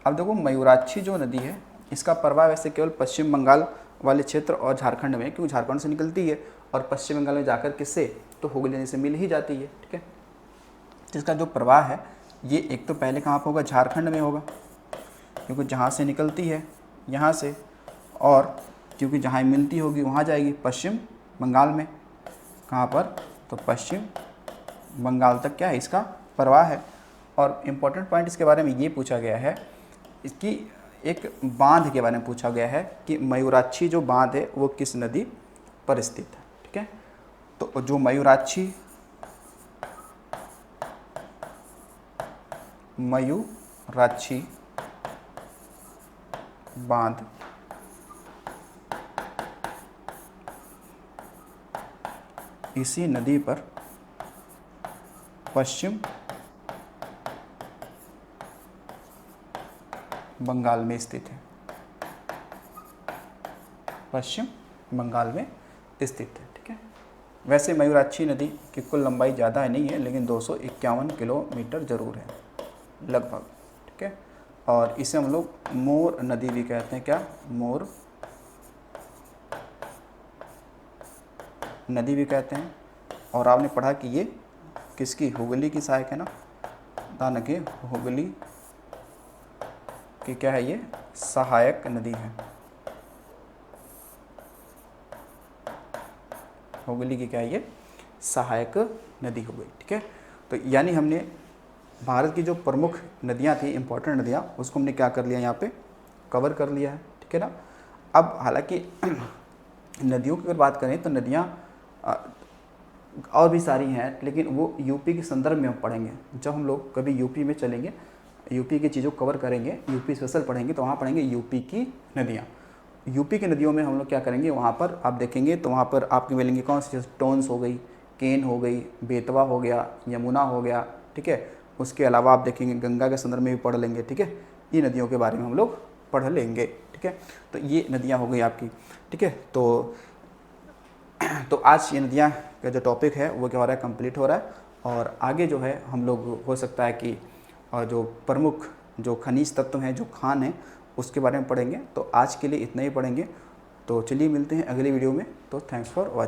अब देखो मयूराक्षी जो नदी है इसका प्रवाह वैसे केवल पश्चिम बंगाल वाले क्षेत्र और झारखंड में, क्योंकि झारखंड से निकलती है और पश्चिम बंगाल में जाकर किससे, तो हुगली नदी से मिल ही जाती है, ठीक है। तो इसका जो प्रवाह है ये एक तो पहले कहाँ पर होगा, झारखंड में होगा, क्योंकि जहाँ से निकलती है यहाँ से, और क्योंकि जहाँ मिलती होगी वहाँ जाएगी पश्चिम बंगाल में। कहाँ पर, तो पश्चिम बंगाल तक क्या है इसका प्रवाह है। और इम्पोर्टेंट पॉइंट इसके बारे में ये पूछा गया है, इसकी एक बांध के बारे में पूछा गया है कि मयूराक्षी जो बांध है वो किस नदी पर स्थित है, ठीक है। तो जो मयूराक्षी बांध इसी नदी पर पश्चिम बंगाल में स्थित है, पश्चिम बंगाल में स्थित है, ठीक है। वैसे मयूराक्षी नदी की कुल लंबाई ज़्यादा नहीं है, लेकिन 251 किलोमीटर ज़रूर है लगभग, ठीक है। और इसे हम लोग मोर नदी भी कहते हैं, क्या, मोर नदी भी कहते हैं। और आपने पढ़ा कि ये किसकी, हुगली की सहायक है ना, दान के हुगली की क्या है, ये सहायक नदी है, हुगली की क्या है, ये सहायक नदी हो गई, ठीक है। तो यानी हमने भारत की जो प्रमुख नदियां थी, इंपॉर्टेंट नदियां, उसको हमने क्या कर लिया, यहाँ पे कवर कर लिया है, ठीक है ना। अब हालांकि नदियों की अगर बात करें तो नदियां और भी सारी हैं, लेकिन वो यूपी के संदर्भ में हम पढ़ेंगे। जब हम लोग कभी यूपी में चलेंगे, यूपी की चीज़ों को कवर करेंगे, यूपी स्पेशल पढ़ेंगे, तो वहाँ पढ़ेंगे यूपी की नदियाँ। यूपी की नदियों में हम लोग क्या करेंगे, वहाँ पर आप देखेंगे तो वहाँ पर आपके मिलेंगे कौन सी, टोन्स हो गई, केन हो गई, बेतवा हो गया, यमुना हो गया, ठीक है। उसके अलावा आप देखेंगे गंगा के संदर्भ में भी पढ़ लेंगे, ठीक है। ये नदियों के बारे में हम लोग पढ़ लेंगे, ठीक है। तो ये नदियाँ हो गई आपकी, ठीक है। तो आज ये नदियाँ का जो टॉपिक है वो क्या हो रहा है, कंप्लीट हो रहा है। और आगे जो है हम लोग हो सकता है कि जो प्रमुख जो खनिज तत्व हैं, जो खान हैं, उसके बारे में पढ़ेंगे। तो आज के लिए इतना ही पढ़ेंगे। तो चलिए मिलते हैं अगले वीडियो में। तो थैंक्स फॉर वॉचिंग।